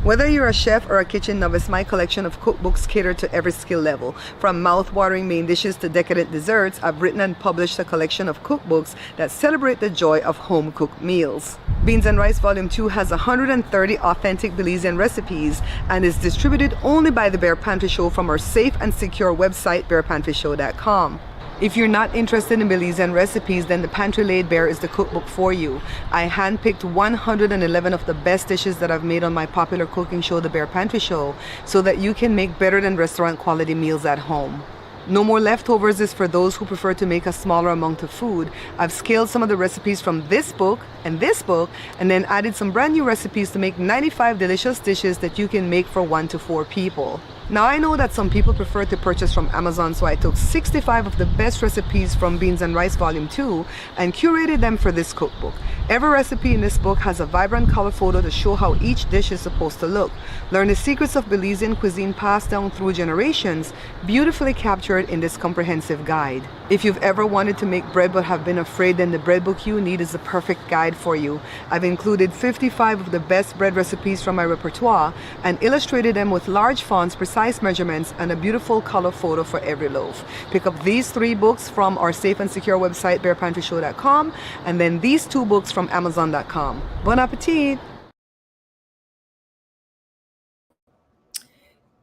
Whether you're a chef or a kitchen novice, my collection of cookbooks cater to every skill level. From mouth-watering main dishes to decadent desserts, I've written and published a collection of cookbooks that celebrate the joy of home-cooked meals. Beans and Rice Volume 2 has 130 authentic Belizean recipes and is distributed only by the Bear Pantry Show from our safe and secure website, bearpantryshow.com. If you're not interested in Belizean recipes, then The Pantry Laid Bare is the cookbook for you. I handpicked 111 of the best dishes that I've made on my popular cooking show, The Bear Pantry Show, so that you can make better than restaurant quality meals at home. No More Leftovers is for those who prefer to make a smaller amount of food. I've scaled some of the recipes from this book, and then added some brand new recipes to make 95 delicious dishes that you can make for 1 to 4 people. Now I know that some people prefer to purchase from Amazon, so I took 65 of the best recipes from Beans and Rice Volume 2 and curated them for this cookbook. Every recipe in this book has a vibrant color photo to show how each dish is supposed to look. Learn the secrets of Belizean cuisine passed down through generations, beautifully captured in this comprehensive guide. If you've ever wanted to make bread but have been afraid, then the bread book you need is the perfect guide for you. I've included 55 of the best bread recipes from my repertoire and illustrated them with large fonts, precise measurements, and a beautiful color photo for every loaf. Pick up these 3 books from our safe and secure website, bearpantryshow.com, and then these 2 books from amazon.com. Bon appetit!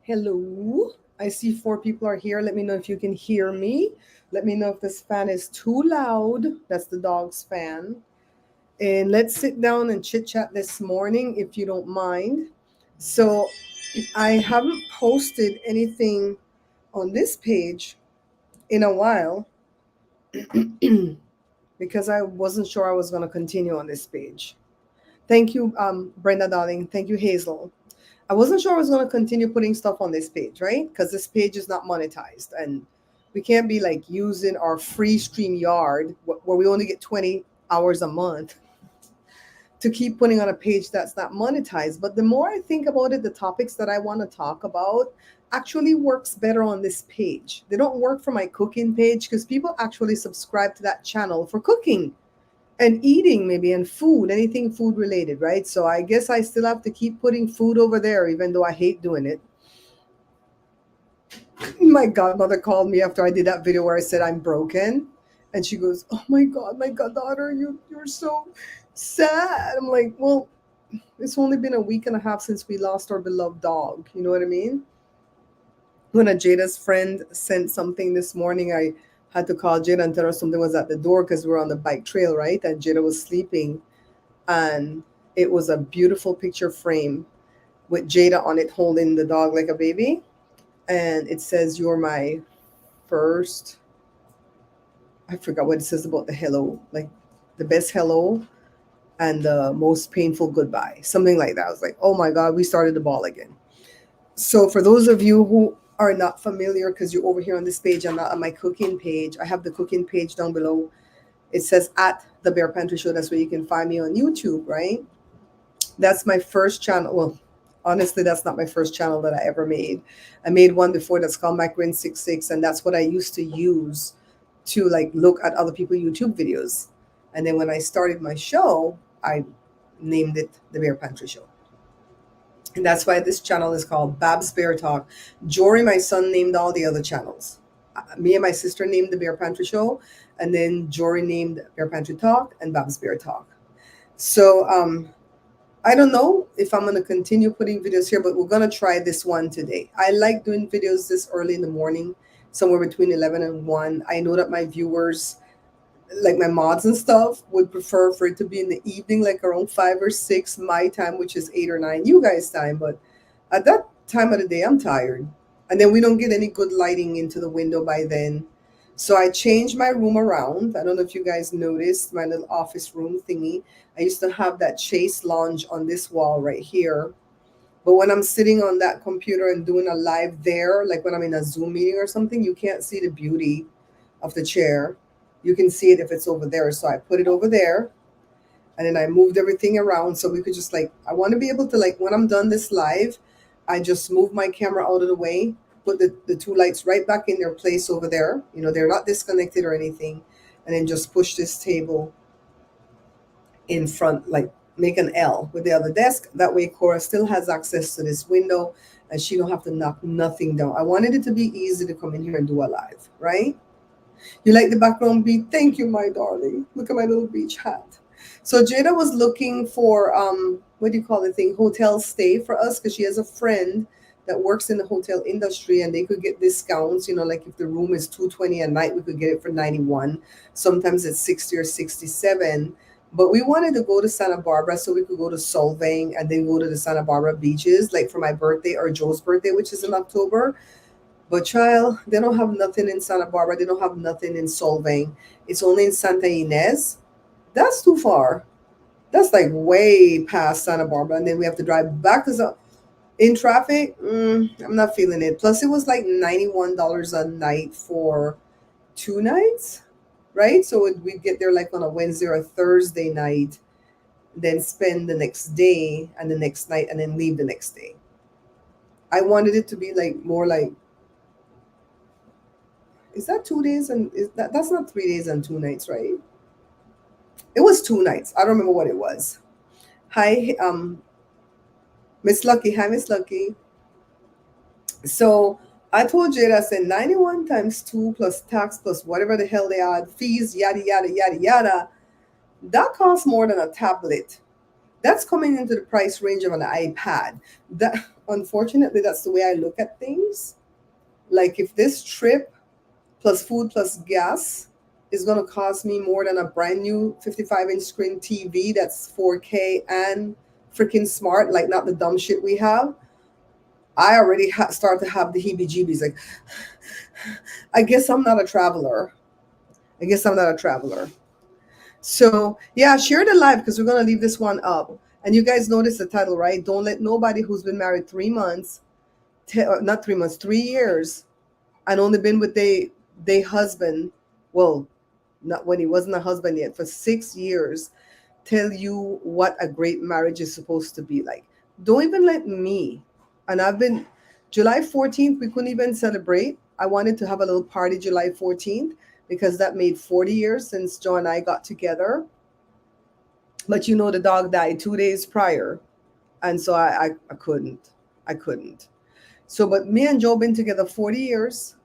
Hello, I see 4 people are here. Let me know if you can hear me. Let me know if this fan is too loud. That's the dog's fan. And let's sit down and chit chat this morning if you don't mind. So I haven't posted anything on this page in a while because I wasn't sure I was going to continue on this page. Thank you, Brenda, darling. Thank you, Hazel. I wasn't sure I was going to continue putting stuff on this page, right? Because this page is not monetized, and we can't be like using our free StreamYard where we only get 20 hours a month to keep putting on a page that's not monetized. But the more I think about it, the topics that I want to talk about actually works better on this page. They don't work for my cooking page because people actually subscribe to that channel for cooking and eating, maybe, and food, anything food related, right? So I guess I still have to keep putting food over there, even though I hate doing it. My godmother called me after I did that video where I said I'm broken, and she goes, "Oh my God, my goddaughter, you're so sad." I'm like, well, it's only been a week and a half since we lost our beloved dog. You know what I mean? When a Jada's friend sent something this morning, I had to call Jada and tell her something was at the door because we were on the bike trail, right? And Jada was sleeping, and it was a beautiful picture frame with Jada on it holding the dog like a baby. And it says, "You're my first," I forgot what it says about the hello, like the best hello and the most painful goodbye, something like that. I was like, oh my God, we started the ball again. So for those of you who are not familiar, because you're over here on this page, I'm not on my cooking page. I have the cooking page down below. It says at the Bear Pantry Show. That's where you can find me on YouTube, right? That's my first channel. Well, honestly, that's not my first channel that I ever made. I made one before that's called MacRin66, and that's what I used to use to like look at other people's YouTube videos. And then when I started my show, I named it The Bear Pantry Show. And that's why this channel is called Babs Bear Talk. Jory, my son, named all the other channels. Me and my sister named the Bear Pantry Show, and then Jory named Bear Pantry Talk and Babs Bear Talk. So I don't know if I'm going to continue putting videos here, but we're going to try this one today. I like doing videos this early in the morning, somewhere between 11 and 1. I know that my viewers, like my mods and stuff, would prefer for it to be in the evening, like around 5 or 6 my time, which is 8 or 9 you guys' time. But at that time of the day, I'm tired. And then we don't get any good lighting into the window by then. So I changed my room around. I don't know if you guys noticed my little office room thingy. I used to have that Chase lounge on this wall right here. But when I'm sitting on that computer and doing a live there, like when I'm in a Zoom meeting or something, you can't see the beauty of the chair. You can see it if it's over there. So I put it over there, and then I moved everything around so we could just like, I want to be able to like, when I'm done this live, I just move my camera out of the way, put the 2 lights right back in their place over there. You know, they're not disconnected or anything. And then just push this table in front, like make an L with the other desk. That way Cora still has access to this window and she don't have to knock nothing down. I wanted it to be easy to come in here and do a live, right? You like the background beat? Thank you, my darling. Look at my little beach hat. So Jada was looking for what do you call the thing? Hotel stay for us because she has a friend that works in the hotel industry and they could get discounts, like if the room is 220 a night, we could get it for 91. Sometimes it's 60 or 67. But we wanted to go to Santa Barbara so we could go to Solvang and then go to the Santa Barbara beaches, like for my birthday or Joe's birthday, which is in October. But child, they don't have nothing in Santa Barbara. They don't have nothing in Solvang. It's only in Santa Ynez. That's too far. That's like way past Santa Barbara, and then we have to drive back to in traffic. I'm not feeling it. Plus, it was like $91 a night for 2 nights, right? So we'd get there like on a Wednesday or a Thursday night, then spend the next day and the next night, and then leave the next day. I wanted it to be like more like, is that 2 days and that's not 3 days and 2 nights, right? It was 2 nights. I don't remember what it was. Hi, Miss Lucky. Hi, Miss Lucky. So I told Jada, I said 91 times 2 plus tax plus whatever the hell they are, fees, yada, yada, yada, yada. That costs more than a tablet. That's coming into the price range of an iPad. That, unfortunately, that's the way I look at things. Like if this trip plus food plus gas is going to cost me more than a brand new 55-inch screen TV that's 4K and freaking smart, like not the dumb shit we have, I already start to have the heebie-jeebies. Like, I guess I'm not a traveler. I guess I'm not a traveler. So yeah, share the live because we're gonna leave this one up. And you guys notice the title, right? Don't let nobody who's been married 3 months, not 3 months, 3 years, and only been with they husband. Well, not when he wasn't a husband yet, for 6 years, tell you what a great marriage is supposed to be like. Don't even let me. And I've been July 14th, we couldn't even celebrate. I wanted to have a little party July 14th because that made 40 years since Joe and I got together. But the dog died 2 days prior. And so I couldn't. I couldn't. So, but me and Joe been together 40 years.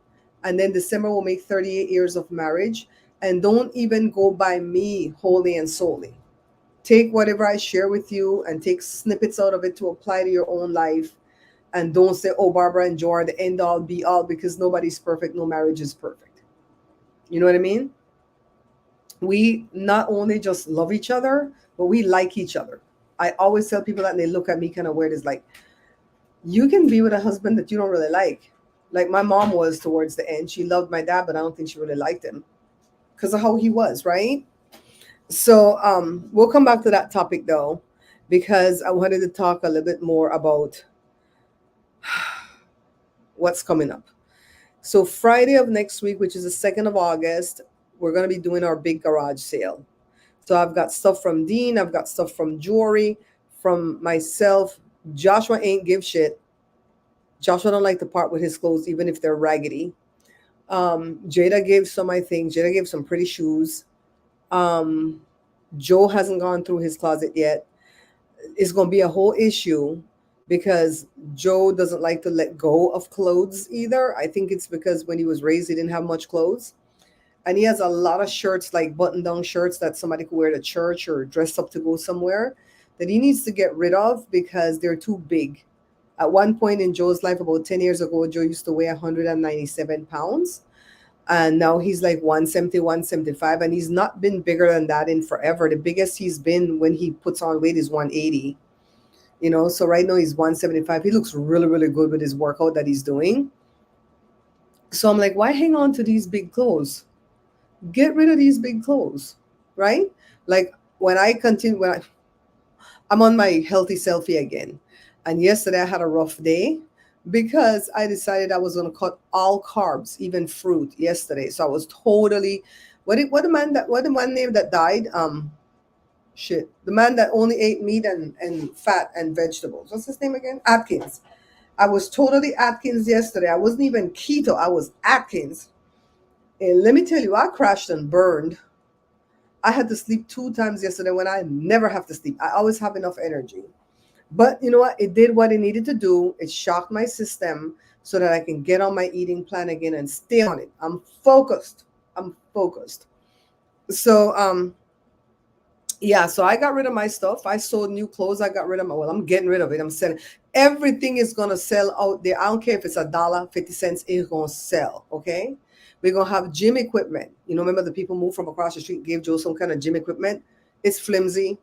And then December will make 38 years of marriage. And don't even go by me wholly and solely. Take whatever I share with you and take snippets out of it to apply to your own life. And don't say, oh, Barbara and Joe are the end all be all, because nobody's perfect. No marriage is perfect. You know what I mean? We not only just love each other, but we like each other. I always tell people that and they look at me kind of weird. It's like, you can be with a husband that you don't really like. Like my mom was towards the end. She loved my dad, but I don't think she really liked him because of how he was, right? So we'll come back to that topic though, because I wanted to talk a little bit more about what's coming up. So Friday of next week, which is the 2nd of August, we're going to be doing our big garage sale. So I've got stuff from Dean. I've got stuff from Jory, from myself. Joshua ain't give shit. Joshua don't like to part with his clothes, even if they're raggedy. Jada gave some, I think. Jada gave some pretty shoes. Joe hasn't gone through his closet yet. It's going to be a whole issue because Joe doesn't like to let go of clothes either. I think it's because when he was raised, he didn't have much clothes. And he has a lot of shirts, like button-down shirts that somebody could wear to church or dress up to go somewhere, that he needs to get rid of because they're too big. At one point in Joe's life, about 10 years ago, Joe used to weigh 197 pounds. And now he's like 170, 175. And he's not been bigger than that in forever. The biggest he's been when he puts on weight is 180. So right now he's 175. He looks really, really good with his workout that he's doing. So I'm like, why hang on to these big clothes? Get rid of these big clothes, right? Like I'm on my healthy selfie again. And yesterday I had a rough day because I decided I was going to cut all carbs, even fruit yesterday. So I was totally, what the man name that died? The man that only ate meat and fat and vegetables. What's his name again? Atkins. I was totally Atkins yesterday. I wasn't even keto. I was Atkins. And let me tell you, I crashed and burned. I had to sleep 2 times yesterday when I never have to sleep. I always have enough energy. But you know what? It did what it needed to do. It shocked my system so that I can get on my eating plan again and stay on it. I'm focused. I'm focused. So yeah, so I got rid of my stuff. I sold new clothes. I got rid of my, well, I'm getting rid of it. I'm selling. Everything is gonna sell out there. I don't care if it's $1.50, it's gonna sell. Okay. We're gonna have gym equipment. Remember the people moved from across the street, gave Joe some kind of gym equipment. It's flimsy,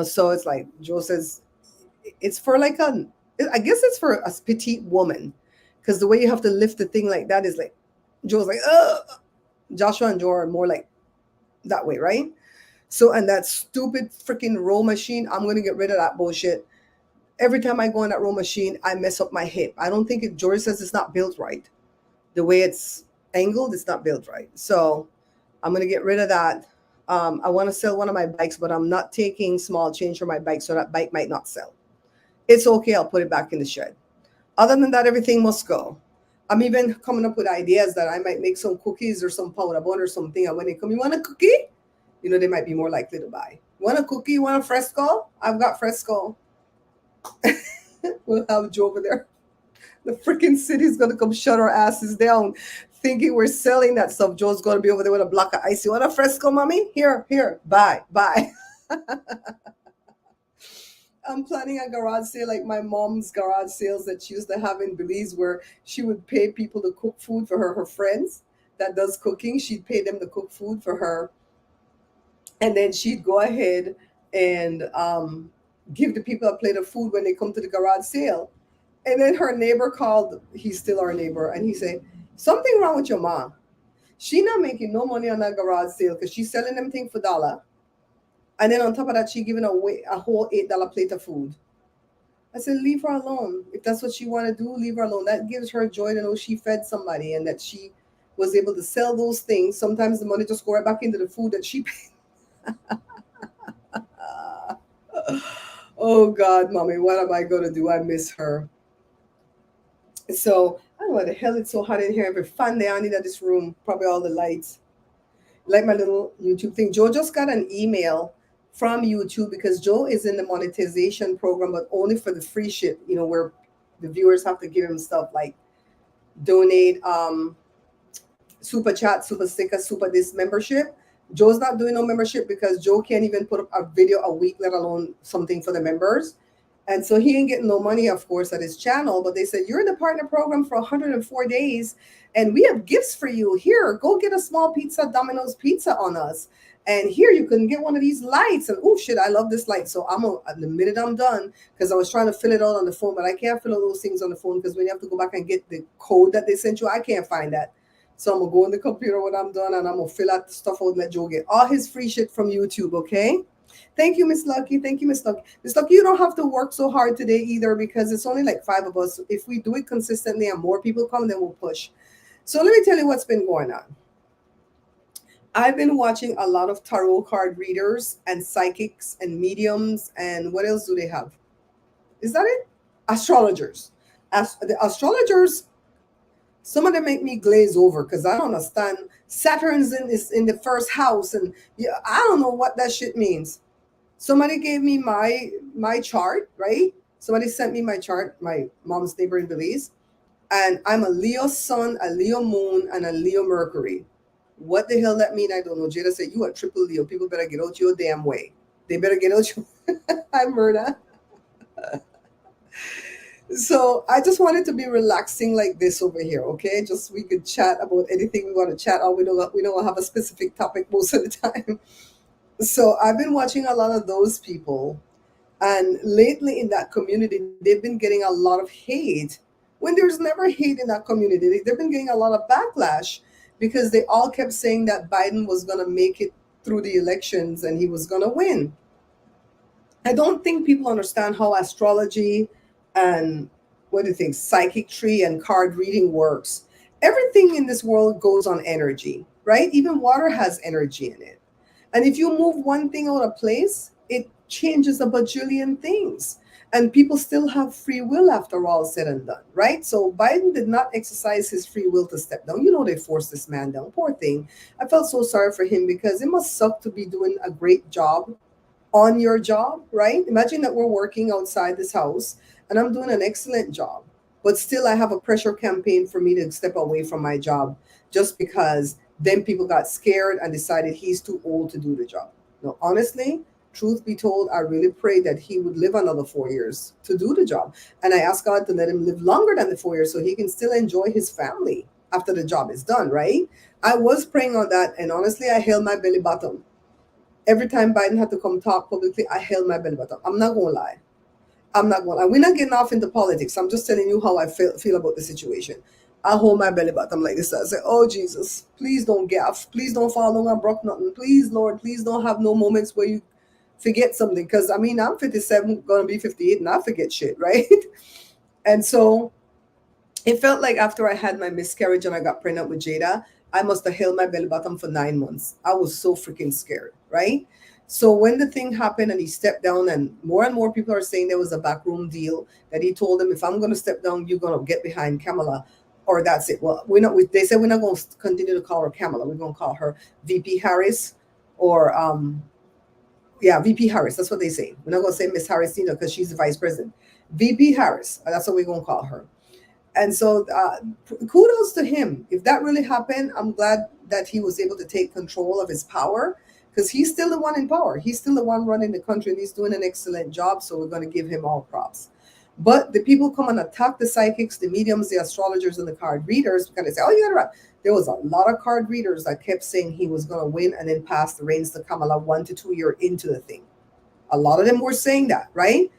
so it's like Joe says, it's for like I guess it's for a petite woman. Because the way you have to lift the thing like that is like, Joe's like, Joshua and Joe are more like that way, right? So, and that stupid freaking row machine, I'm going to get rid of that bullshit. Every time I go on that row machine, I mess up my hip. I don't think George says it's not built right. The way it's angled, it's not built right. So, I'm going to get rid of that. I want to sell one of my bikes, but I'm not taking small change for my bike, so that bike might not sell. It's okay. I'll put it back in the shed. Other than that, everything must go. I'm even coming up with ideas that I might make some cookies or some powder bun or something. And when they come, you want a cookie? They might be more likely to buy. Want a cookie? You want a Fresco? I've got Fresco. We'll have Joe over there. The freaking city's gonna come shut our asses down, thinking we're selling that stuff. Joe's gonna be over there with a block of ice. You want a Fresco, mommy? Here, buy. I'm planning a garage sale like my mom's garage sales that she used to have in Belize, where she would pay people to cook food for her friends that does cooking. She'd pay them to cook food for her, and then she'd go ahead and give the people a plate of food when they come to the garage sale. And then her neighbor called. He's still our neighbor, and he said, "Something wrong with your mom. She not making no money on that garage sale because she's selling them thing for dollar, and then on top of that, she giving away a whole $8 plate of food." I said, "Leave her alone. If that's what she want to do, leave her alone. That gives her joy to know she fed somebody and that she was able to sell those things. Sometimes the money just go right back into the food that she paid." Oh God, mommy, what am I gonna do? I miss her. So I don't know why the hell it's so hot in here. Every fan they on in this room, probably all the lights. Like my little YouTube thing. Joe just got an email from YouTube because Joe is in the monetization program, but only for the free shit, where the viewers have to give him stuff like donate, super chat, super sticker, super this membership. Joe's not doing no membership because Joe can't even put up a video a week, let alone something for the members. And so he ain't getting no money, of course, at his channel. But they said, "You're in the partner program for 104 days, and we have gifts for you. Here, go get a small pizza, Domino's pizza on us. And here, you can get one of these lights." And oh, shit, I love this light. So the minute I'm done, because I was trying to fill it out on the phone, but I can't fill all those things on the phone because when you have to go back and get the code that they sent you, I can't find that. So I'm going to go on the computer when I'm done, and I'm going to fill out the stuff out and let Joe get all his free shit from YouTube, okay? Thank you, Miss Lucky. Thank you, Miss Lucky. Miss Lucky, you don't have to work so hard today either because it's only like 5 of us. If we do it consistently and more people come, then we'll push. So let me tell you what's been going on. I've been watching a lot of tarot card readers and psychics and mediums, and what else do they have? Is that it? Astrologers. The astrologers, some of them make me glaze over because I don't understand. Saturn's in the first house, and yeah, I don't know what that shit means. Somebody gave me my chart, right? Somebody sent me my chart, my mom's neighbor in Belize, and I'm a Leo sun, a Leo moon, and a Leo Mercury. What the hell that mean? I don't know. Jada said you are triple Leo. People better get out your damn way. They better get out your. I'm Murda. So I just wanted to be relaxing like this over here, okay? Just we could chat about anything we want to chat on. We don't have a specific topic most of the time. So I've been watching a lot of those people, and lately in that community, they've been getting a lot of hate when there's never hate in that community. They've been getting a lot of backlash because they all kept saying that Biden was going to make it through the elections and he was going to win. I don't think people understand how astrology and what do you think, psychicry and card reading works. Everything in this world goes on energy, right? Even water has energy in it. And if you move one thing out of place, it changes a bajillion things. And people still have free will after all said and done, right? So Biden did not exercise his free will to step down. You know, they forced this man down. Poor thing. I felt so sorry for him because it must suck to be doing a great job on your job, right? Imagine that we're working outside this house and I'm doing an excellent job, but still I have a pressure campaign for me to step away from my job just because then people got scared and decided he's too old to do the job. No, honestly, truth be told, I really prayed that he would live another 4 years to do the job. And I asked God to let him live longer than the 4 years so he can still enjoy his family after the job is done, right? I was praying on that, and honestly, I held my belly button every time Biden had to come talk publicly. I held my belly button. I'm not gonna lie. I'm not gonna lie. We're not getting off into politics. I'm just telling you how I feel about the situation. I hold my belly button like this. I say, "Oh Jesus, please don't gaff. Please don't fall on and broke nothing. Please, Lord, please don't have no moments where you forget something." Because I mean, I'm 57, gonna be 58, and I forget shit, right? And so it felt like after I had my miscarriage and I got pregnant with Jada, I must have held my belly button for 9 months. I was so freaking scared, right? So when the thing happened and he stepped down, and more people are saying there was a backroom deal that he told them, if I'm going to step down, you're going to get behind Kamala, or that's it. Well, we're not. They said we're not going to continue to call her Kamala. We're going to call her VP Harris, or yeah, VP Harris. That's what they say. We're not going to say Miss Harris, because she's the vice president. VP Harris. That's what we're going to call her. And so kudos to him. If that really happened, I'm glad that he was able to take control of his power, because he's still the one in power. He's still the one running the country, and he's doing an excellent job. So we're going to give him all props. But the people come and attack the psychics, the mediums, the astrologers, and the card readers because they say, "Oh, you got it right." There was a lot of card readers that kept saying he was going to win and then pass the reins to Kamala 1 to 2 years into the thing. A lot of them were saying that, right?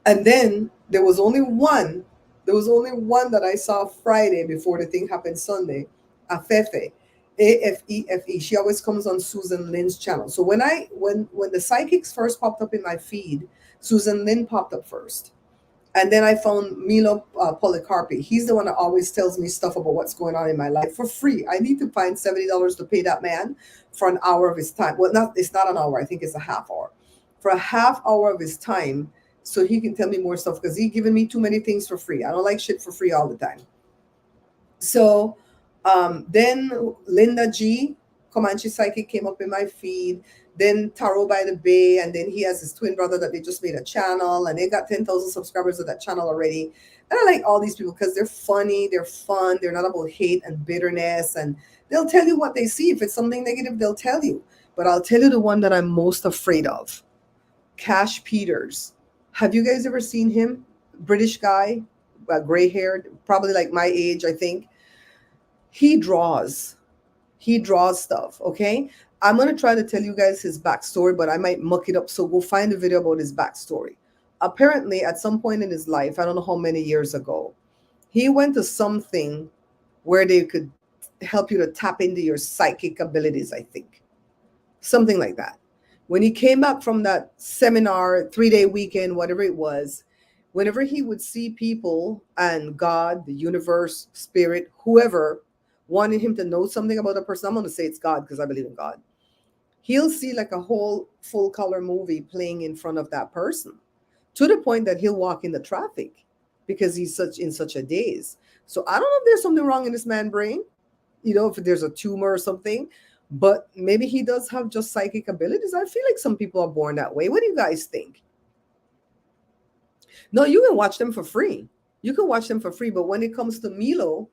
And then there was only one. There was only one that I saw Friday before the thing happened Sunday. Afefe, Afefe. She always comes on Susan Lynn's channel. So when the psychics first popped up in my feed, Susan Lynn popped up first. And then I found Milo Policarpi. He's the one that always tells me stuff about what's going on in my life for free. I need to find $70 to pay that man for an hour of his time. Well, it's not an hour. I think it's a half hour. For a half hour of his time, so he can tell me more stuff, because he's giving me too many things for free. I don't like shit for free all the time. So then Linda G, Comanche Psychic, came up in my feed. Then Taro by the Bay, and then he has his twin brother that they just made a channel, and they got 10,000 subscribers of that channel already. And I like all these people because they're funny, they're fun, they're not about hate and bitterness, and they'll tell you what they see. If it's something negative, they'll tell you. But I'll tell you the one that I'm most afraid of. Cash Peters. Have you guys ever seen him? British guy, gray haired, probably like my age, I think. He draws. He draws stuff, okay? I'm going to try to tell you guys his backstory, but I might muck it up. So go find a video about his backstory. Apparently, at some point in his life, I don't know how many years ago, he went to something where they could help you to tap into your psychic abilities, I think. Something like that. When he came back from that seminar, 3-day weekend, whatever it was, whenever he would see people and God, the universe, spirit, whoever wanted him to know something about a person, I'm going to say it's God because I believe in God. He'll see like a whole full color movie playing in front of that person, to the point that he'll walk in the traffic because he's in such a daze. So I don't know if there's something wrong in this man's brain, if there's a tumor or something, but maybe he does have just psychic abilities. I feel like some people are born that way. What do you guys think? No, you can watch them for free. You can watch them for free. But when it comes to Milu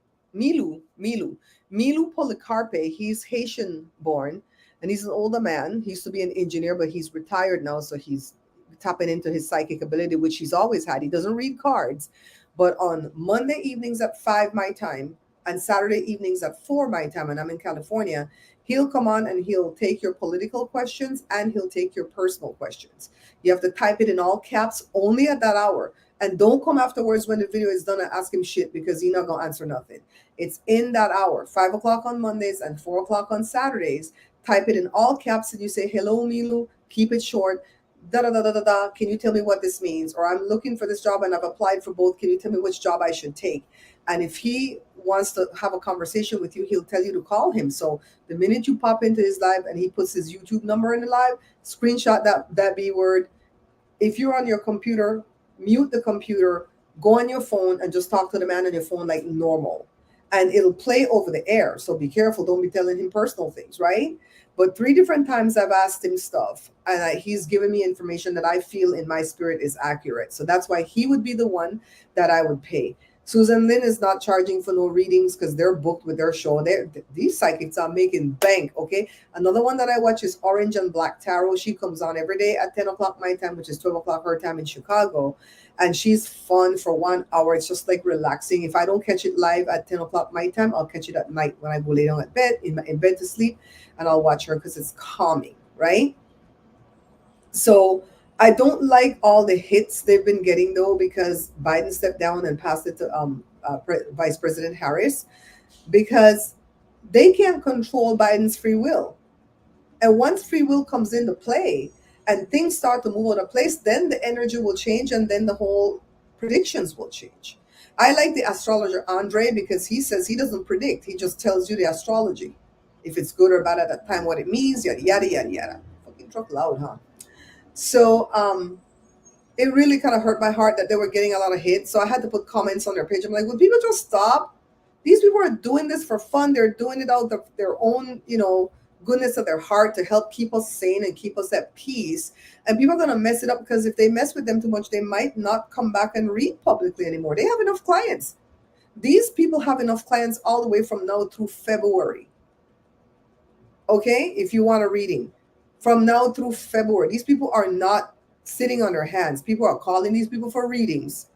Policarpe, he's Haitian born, and he's an older man. He used to be an engineer, but he's retired now. So he's tapping into his psychic ability, which he's always had. He doesn't read cards, but on Monday evenings at 5 my time and Saturday evenings at 4 my time, and I'm in California, he'll come on and he'll take your political questions and he'll take your personal questions. You have to type it in all caps only at that hour. And don't come afterwards when the video is done and ask him shit, because he's not going to answer nothing. It's in that hour, 5 o'clock on Mondays and 4 o'clock on Saturdays. Type it in all caps and you say, "Hello, Milu," keep it short. Da da da da da da. Can you tell me what this means? Or, "I'm looking for this job and I've applied for both. Can you tell me which job I should take?" And if he wants to have a conversation with you, he'll tell you to call him. So the minute you pop into his live and he puts his YouTube number in the live, screenshot that B word, If you're on your computer, mute the computer, go on your phone and just talk to the man on your phone like normal. And it'll play over the air. So be careful. Don't be telling him personal things, right? But 3 different times I've asked him stuff, and he's given me information that I feel in my spirit is accurate. So that's why he would be the one that I would pay. Susan Lynn is not charging for no readings because they're booked with their show. These psychics are making bank, okay? Another one that I watch is Orange and Black Tarot. She comes on every day at 10 o'clock my time, which is 12 o'clock her time in Chicago. And she's fun for 1 hour. It's just like relaxing. If I don't catch it live at 10 o'clock my time, I'll catch it at night when I go lay down at bed, in bed to sleep, and I'll watch her because it's calming, right? So I don't like all the hits they've been getting though, because Biden stepped down and passed it to Vice President Harris, because they can't control Biden's free will. And once free will comes into play and things start to move out of place, then the energy will change and then the whole predictions will change. I like the astrologer Andre because he says he doesn't predict, he just tells you the astrology. If it's good or bad at that time, what it means, yada yada yada yada. Fucking truck loud, huh? So it really kind of hurt my heart that they were getting a lot of hits. So I had to put comments on their page. I'm like, will people just stop? These people are doing this for fun. They're doing it out of their own, goodness of their heart to help keep us sane and keep us at peace. And people are going to mess it up because if they mess with them too much, they might not come back and read publicly anymore. They have enough clients. These people have enough clients all the way from now through February. Okay, if you want a reading from now through February, these people are not sitting on their hands. People are calling these people for readings.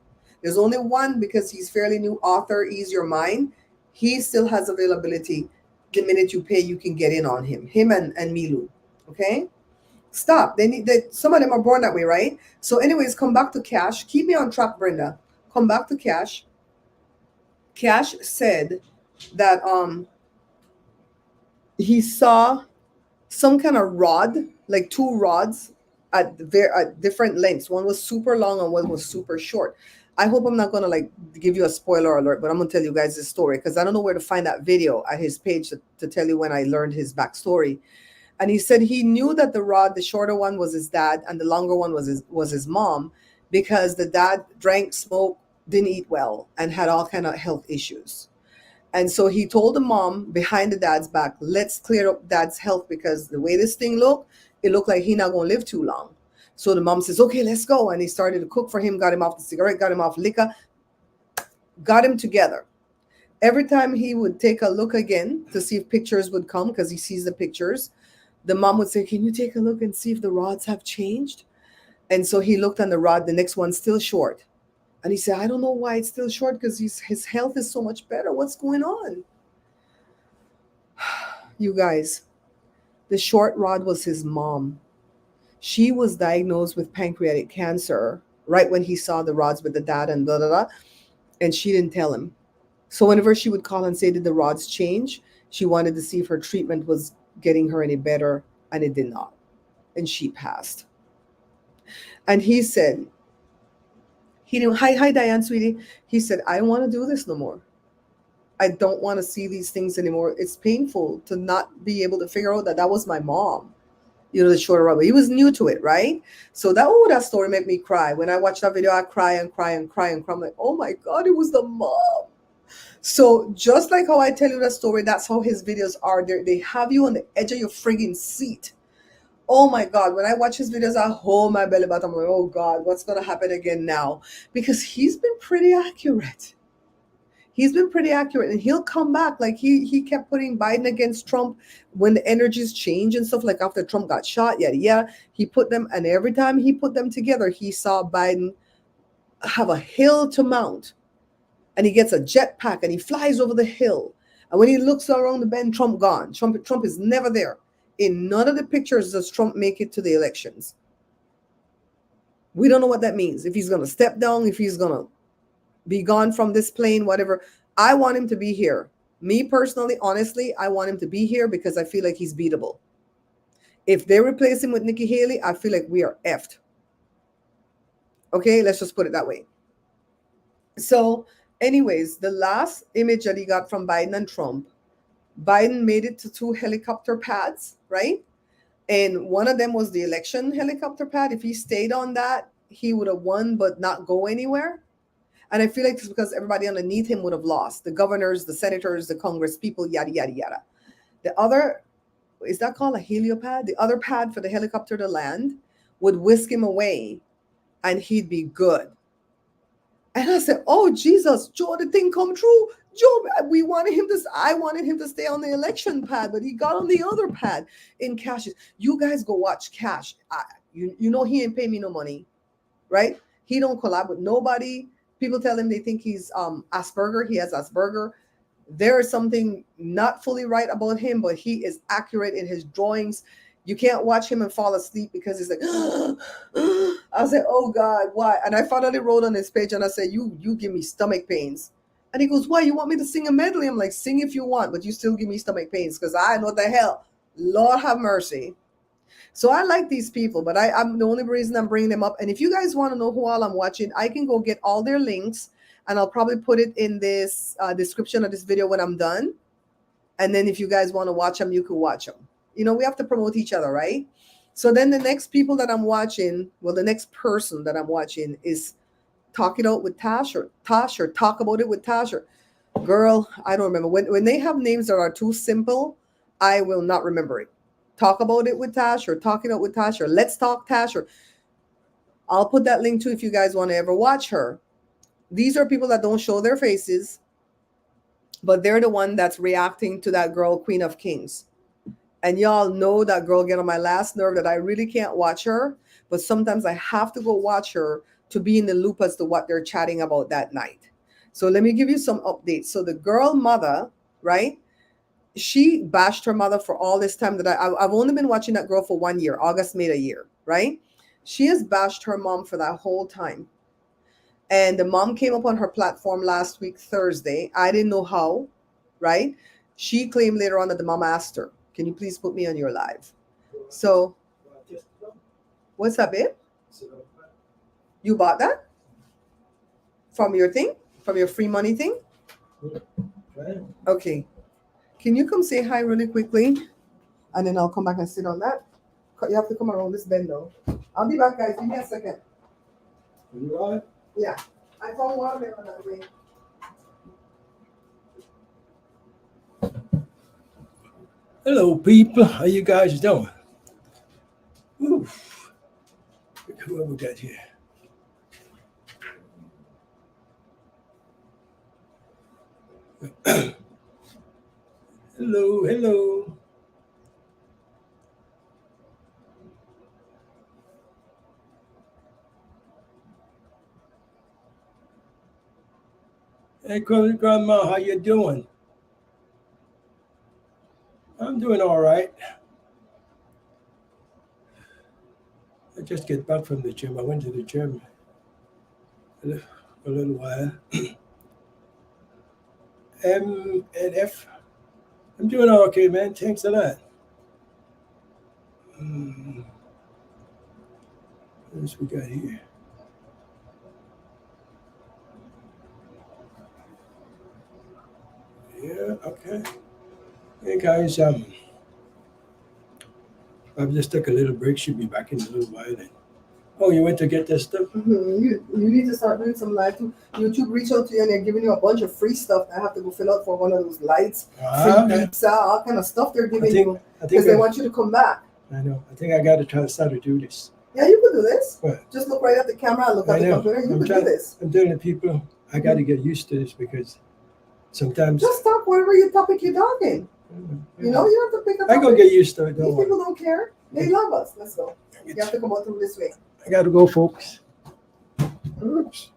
There's only one because he's fairly new author, Ease Your Mind. He still has availability. The minute you pay, you can get in on him and Milu. Okay, stop. Some of them are born that way, right? So, anyways, come back to Cash. Keep me on track, Brenda. Come back to Cash. Cash said that he saw some kind of rod, like two rods at different lengths. One was super long and one was super short. I hope I'm not gonna like give you a spoiler alert, but I'm gonna tell you guys this story because I don't know where to find that video at his page to tell you when I learned his backstory. And he said he knew that the shorter one was his dad, and the longer one was his mom, because the dad drank, smoked, didn't eat well, and had all kind of health issues. And so he told the mom behind the dad's back, let's clear up dad's health because the way this thing looked, it looked like he not going to live too long. So the mom says, okay, let's go. And he started to cook for him, got him off the cigarette, got him off liquor, got him together. Every time he would take a look again to see if pictures would come, because he sees the pictures, the mom would say, can you take a look and see if the rods have changed? And so he looked on the rod, the next one's still short. And he said, I don't know why it's still short because his health is so much better. What's going on? You guys, the short rod was his mom. She was diagnosed with pancreatic cancer right when he saw the rods with the dad and blah, blah, blah. And she didn't tell him. So whenever she would call and say, did the rods change? She wanted to see if her treatment was getting her any better. And it did not. And she passed. And he said, he knew, hi, Diane, sweetie. He said, I don't want to do this no more. I don't want to see these things anymore. It's painful to not be able to figure out that was my mom. The shorter rubber. He was new to it, right? So that story made me cry. When I watched that video, I cry and cry and cry and cry. I'm like, oh my God, it was the mom. So just like how I tell you that story, that's how his videos are. They have you on the edge of your friggin' seat. Oh my God, when I watch his videos, I hold my belly button. I'm like, oh God, what's going to happen again now? Because he's been pretty accurate. He's been pretty accurate, and he'll come back. Like he kept putting Biden against Trump when the energies change and stuff, like after Trump got shot, yada, yada. He put them, and every time he put them together, he saw Biden have a hill to mount, and he gets a jetpack and he flies over the hill. And when he looks around the bend, Trump gone. Trump is never there. In none of the pictures does Trump make it to the elections. We don't know what that means. If he's going to step down, if he's going to be gone from this plane, whatever. I want him to be here. Me personally, honestly, I want him to be here because I feel like he's beatable. If they replace him with Nikki Haley, I feel like we are effed. Okay, let's just put it that way. So anyways, the last image that he got from Biden and Trump, Biden made it to 2 helicopter pads, right? And one of them was the election helicopter pad. If he stayed on that, he would have won but not go anywhere. And I feel like it's because everybody underneath him would have lost. The governors, the senators, the Congress people, yada, yada, yada. The other, is that called a heliopad? The other pad for the helicopter to land would whisk him away and he'd be good. And I said, oh, Jesus, Joe, the thing come true. Joe, I wanted him to stay on the election pad, but he got on the other pad in Cash. You guys go watch Cash. You know he ain't pay me no money, right? He don't collab with nobody. People tell him they think he's Asperger. He has Asperger. There is something not fully right about him, but he is accurate in his drawings. You can't watch him and fall asleep because he's like, I said, oh God, why? And I finally wrote on his page and I said, you give me stomach pains. And he goes, why? You want me to sing a medley? I'm like, sing if you want, but you still give me stomach pains because I know the hell. Lord have mercy. So I like these people, but I'm the only reason I'm bringing them up. And if you guys want to know who all I'm watching, I can go get all their links and I'll probably put it in this description of this video when I'm done. And then if you guys want to watch them, you can watch them. You know, we have to promote each other, right? So then the next people that I'm watching, well, the next person that I'm watching is Talk It Out with Tash or Talk About It with Tash. Girl, I don't remember. When they have names that are too simple, I will not remember it. Talk About It with Tash or Talk It Out with Tash or Let's Talk Tash. Or I'll put that link too if you guys want to ever watch her. These are people that don't show their faces, but they're the one that's reacting to that girl, Queen of Kings. And y'all know that girl get on my last nerve that I really can't watch her, but sometimes I have to go watch her to be in the loop as to what they're chatting about that night. So let me give you some updates. So the girl mother, right? She bashed her mother for all this time that I've only been watching that girl for 1 year. August made a year, right? She has bashed her mom for that whole time. And the mom came up on her platform last week, Thursday. I didn't know how, right? She claimed later on that the mom asked her, can you please put me on your live? So, what's up, babe? You bought that? From your thing? From your free money thing? Okay. Can you come say hi really quickly? And then I'll come back and sit on that. You have to come around this bend though. I'll be back, guys. Give me a second. You all right? Yeah. I found watermelon that way. Hello, people. How you guys doing? Oof. Who have we got here? Hello, hello. Hey, Grandma, how you doing? I'm doing all right. I just get back from the gym. I went to the gym for a little while. M and F. I'm doing okay, man. Thanks a lot. What else we got here? Yeah, okay. Hey guys, I've just took a little break. Should be back in a little while then. Oh, you went to get that stuff? You need to start doing some live too. YouTube reach out to you and they're giving you a bunch of free stuff. I have to go fill out for one of those lights, free pizza, all kind of stuff they're giving you because they want you to come back. I know. I think I got to try to start to do this. Yeah, you can do this. What? Just look right at the camera and look at the computer. You can do this. I'm telling people I got to get used to this because sometimes. Just talk whatever your topic you're talking. You know, you have to pick a topic. I go get used to it. These people don't care. They love us. Let's go. You have to come out through this way. I got to go, folks. Oops.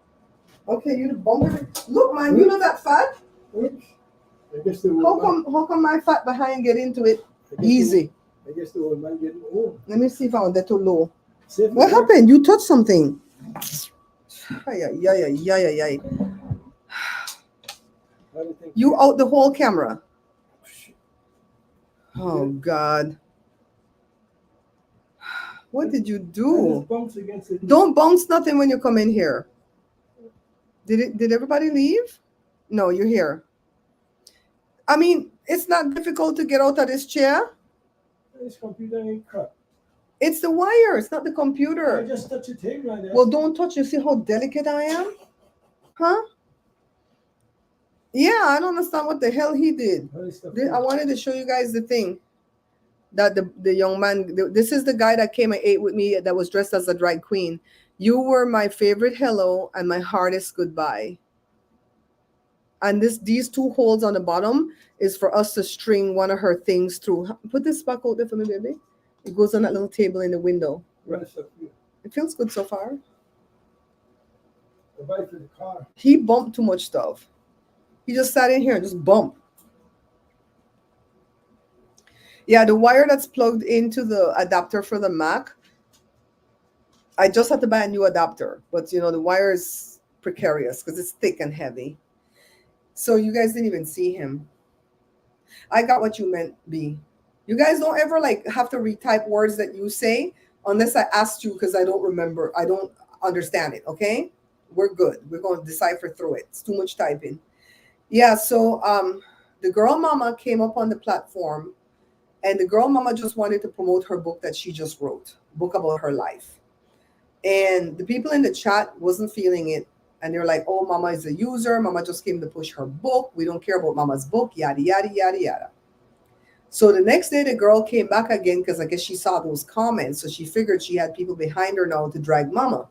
Okay, you the bumper. Look, man, you know that fat? Oops. How come my fat behind get into it easy? I guess the old man getting old. Let me see if I want that too low. What happened? You touched something. Yeah. You out the whole camera. Oh God. What did you do? Don't bounce nothing when you come in here. Did everybody leave? No, you're here. I mean, it's not difficult to get out of this chair. This computer ain't crap. It's the wire. It's not the I computer. just touch it here like that. Well, don't touch. You see how delicate I am? Huh? Yeah, I don't understand what the hell he did. What is the I wanted to show you guys the thing that the young man. This is the guy that came and ate with me that was dressed as a drag queen. You were my favorite hello and my hardest goodbye. And these two holes on the bottom is for us to string one of her things through. Put this back out there for me, baby. It goes on that little table in the window. What is the food? It feels good so far. The bike for the car. He bumped too much stuff. He just sat in here and just bumped. Yeah, the wire that's plugged into the adapter for the Mac, I just had to buy a new adapter. But, you know, the wire is precarious because it's thick and heavy. So you guys didn't even see him. I got what you meant, B. You guys don't ever like have to retype words that you say unless I asked you because I don't remember. I don't understand it, okay? We're good. We're going to decipher through it. It's too much typing. Yeah, so the girl mama came up on the platform and the girl mama just wanted to promote her book that she just wrote, book about her life. And the people in the chat wasn't feeling it. And they're like, oh, mama is a user. Mama just came to push her book. We don't care about mama's book, yada, yada, yada, yada. So the next day, the girl came back again because I guess she saw those comments. So she figured she had people behind her now to drag mama.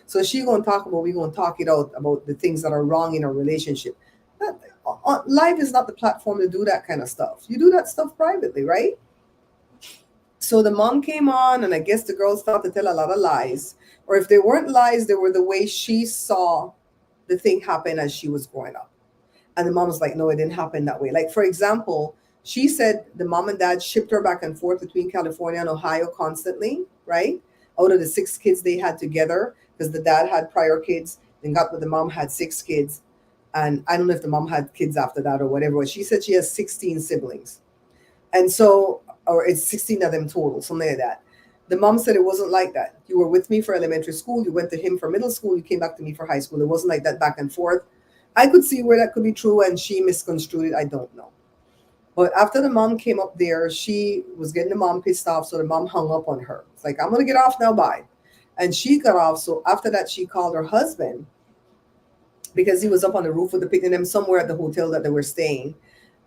So she going to talk about, we going to talk it out about the things that are wrong in our relationship. Live is not the platform to do that kind of stuff. You do that stuff privately, right? So the mom came on, and I guess the girls started to tell a lot of lies. Or if they weren't lies, they were the way she saw the thing happen as she was growing up. And the mom was like, no, it didn't happen that way. Like, for example, she said the mom and dad shipped her back and forth between California and Ohio constantly, right? Out of the 6 kids they had together, because the dad had prior kids, then got with the mom, had 6 kids. And I don't know if the mom had kids after that or whatever. But she said she has 16 siblings. And so, or it's 16 of them total, something like that. The mom said it wasn't like that. You were with me for elementary school. You went to him for middle school. You came back to me for high school. It wasn't like that back and forth. I could see where that could be true, and she misconstrued it. I don't know. But after the mom came up there, she was getting the mom pissed off. So the mom hung up on her. It's like, I'm going to get off now. Bye. And she got off. So after that, she called her husband because he was up on the roof with the picking them somewhere at the hotel that they were staying.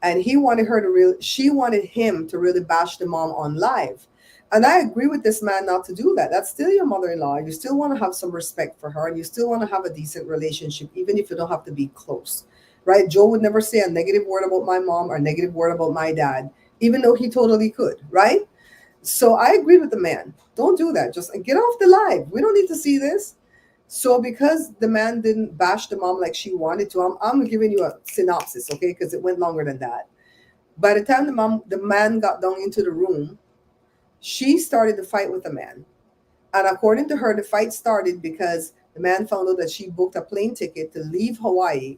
And he wanted her to she wanted him to really bash the mom on live. And I agree with this man not to do that. That's still your mother-in-law. You still want to have some respect for her, and you still want to have a decent relationship, even if you don't have to be close, right? Joe would never say a negative word about my mom or a negative word about my dad, even though he totally could, right? So I agree with the man. Don't do that. Just get off the live. We don't need to see this. So because the man didn't bash the mom like she wanted to, I'm giving you a synopsis, okay? Because it went longer than that. By the time the man got down into the room, she started to fight with the man. And according to her, the fight started because the man found out that she booked a plane ticket to leave Hawaii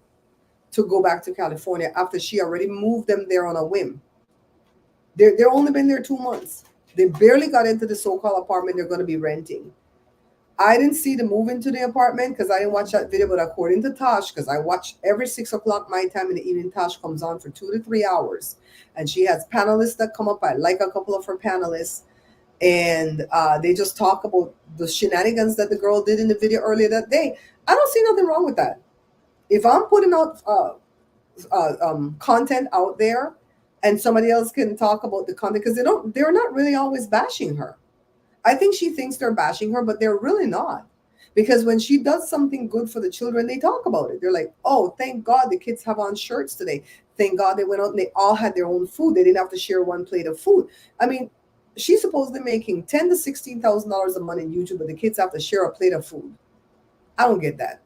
to go back to California after she already moved them there on a whim. They're only been there 2 months. They barely got into the so-called apartment they're going to be renting. I didn't see the move into the apartment because I didn't watch that video, but according to Tosh, because I watch every 6 o'clock my time in the evening, Tosh comes on for 2 to 3 hours. And she has panelists that come up. I like a couple of her panelists. And they just talk about the shenanigans that the girl did in the video earlier that day. I don't see nothing wrong with that. If I'm putting out content out there and somebody else can talk about the content, because they're not really always bashing her. I think she thinks they're bashing her, but they're really not. Because when she does something good for the children, they talk about it. They're like, oh, thank God the kids have on shirts today. Thank God they went out and they all had their own food. They didn't have to share one plate of food. I mean, she's supposedly making $10,000 to $16,000 a month in YouTube, but the kids have to share a plate of food. I don't get that.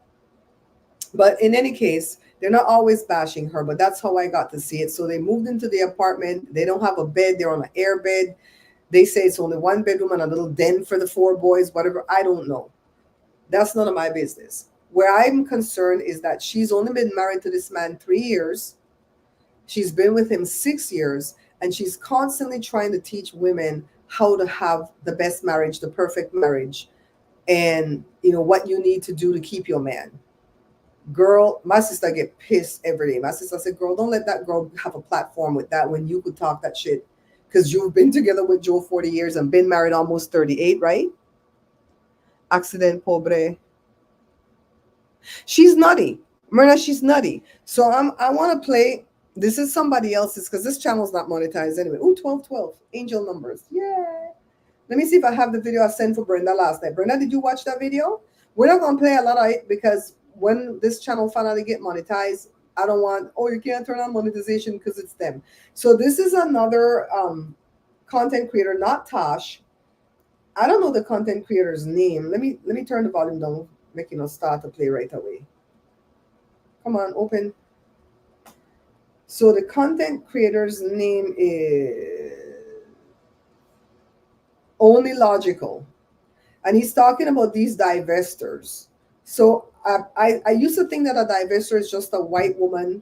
But in any case, they're not always bashing her, but that's how I got to see it. So they moved into the apartment. They don't have a bed. They're on an air bed. They say it's only 1 bedroom and a little den for the 4 boys, whatever. I don't know. That's none of my business. Where I'm concerned is that she's only been married to this man 3 years. She's been with him 6 years, and she's constantly trying to teach women how to have the best marriage, the perfect marriage, and what you need to do to keep your man. Girl, my sister get pissed every day. My sister said, girl, don't let that girl have a platform with that when you could talk that shit. because you've been together with Joe 40 years and been married almost 38, right? Accident pobre. She's nutty. Myrna, she's nutty. So I want to play. This is somebody else's because this channel's not monetized anyway. Ooh, 1212. Angel numbers. Yeah. Let me see if I have the video I sent for Brenda last night. Brenda, did you watch that video? We're not going to play a lot of it because when this channel finally get monetized, I don't want, oh, you can't turn on monetization because it's them. So this is another content creator, not Tosh. I don't know the content creator's name. Let me turn the volume down, making us start to play right away. Come on, open. So the content creator's name is Only Logical. And he's talking about these divestors. So I used to think that a divestor is just a white woman,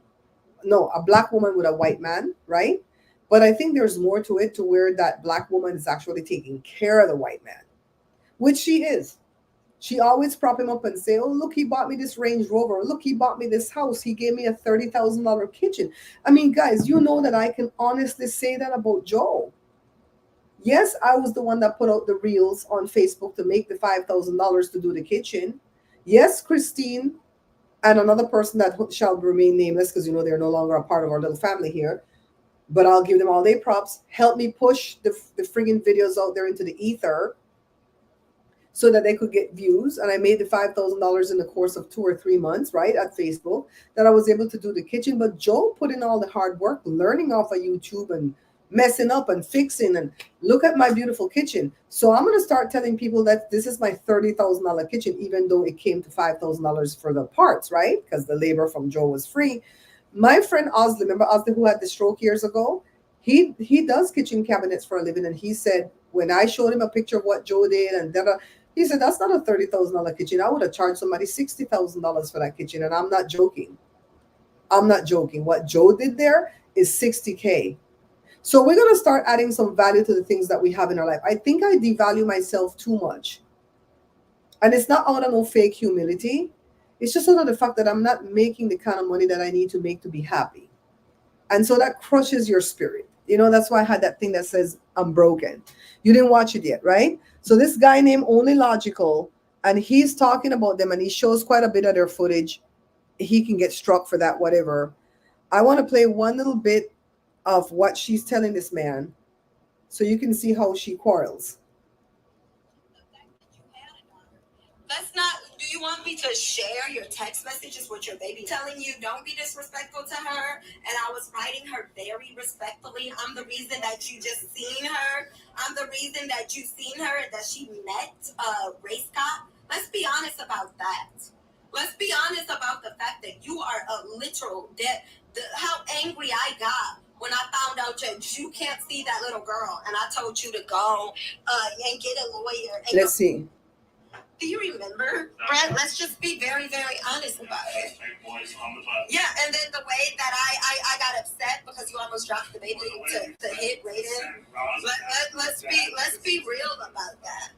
no, a black woman with a white man, right? But I think there's more to it, to where that black woman is actually taking care of the white man, which she is. She always prop him up and say, oh, look, he bought me this Range Rover. Look, he bought me this house. He gave me a $30,000 kitchen. I mean, guys, you know that I can honestly say that about Joe. Yes, I was the one that put out the reels on Facebook to make the $5,000 to do the kitchen. Yes, Christine and another person that shall remain nameless, because you know they're no longer a part of our little family here, but I'll give them all their props, help me push the friggin' videos out there into the ether so that they could get views. And I made the $5,000 in the course of 2 or 3 months, right, at Facebook, that I was able to do the kitchen. But Joe put in all the hard work, learning off of YouTube and messing up and fixing, and look at my beautiful kitchen. So I'm going to start telling people that this is my $30,000 kitchen, even though it came to $5,000 for the parts, right? Because the labor from Joe was free. My friend Osley, remember Osley who had the stroke years ago? He does kitchen cabinets for a living. And he said, when I showed him a picture of what Joe did, and he said, that's not a $30,000 kitchen. I would have charged somebody $60,000 for that kitchen. And I'm not joking. I'm not joking. What Joe did there is $60K. So we're going to start adding some value to the things that we have in our life. I think I devalue myself too much. And it's not out of no fake humility. It's just out of the fact that I'm not making the kind of money that I need to make to be happy. And so that crushes your spirit. You know, that's why I had that thing that says, I'm broken. You didn't watch it yet, right? So this guy named Only Logical, and he's talking about them, and he shows quite a bit of their footage. He can get struck for that, whatever. I want to play one little bit of what she's telling this man so you can see how she quarrels. Let's not, do you want me to share your text messages with your baby? Telling you don't be disrespectful to her, and I was writing her very respectfully. I'm the reason that you just seen her. I'm the reason that you seen her and that she met a race cop. Let's be honest about that. Let's be honest about the fact that you are a literal how angry I got when I found out that you can't see that little girl, and I told you to go and get a lawyer. And let's see. Do you remember, Brett? Let's just be very, very honest about it. Yeah, and then the way that I got upset because you almost dropped the baby to hit Raiden. Let's be real about that.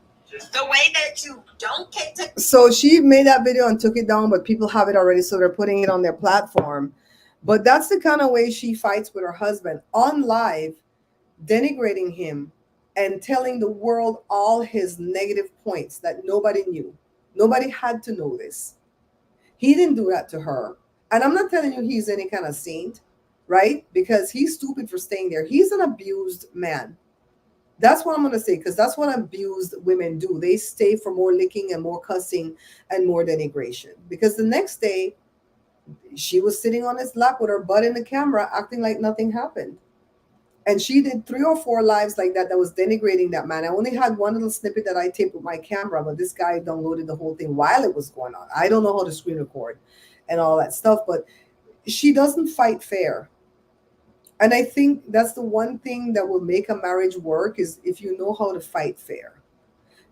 The way that you don't get to. So she made that video and took it down, but people have it already, so they're putting it on their platform. But that's the kind of way she fights with her husband on live, denigrating him and telling the world all his negative points that nobody knew. Nobody had to know this. He didn't do that to her. And I'm not telling you he's any kind of saint, right? Because he's stupid for staying there. He's an abused man. That's what I'm going to say, because that's what abused women do. They stay for more licking and more cussing and more denigration. Because the next day, she was sitting on his lap with her butt in the camera, acting like nothing happened. And she did 3 or 4 lives like that was denigrating that man. I only had one little snippet that I taped with my camera, but this guy downloaded the whole thing while it was going on. I don't know how to screen record and all that stuff, but she doesn't fight fair. And I think that's the one thing that will make a marriage work, is if you know how to fight fair.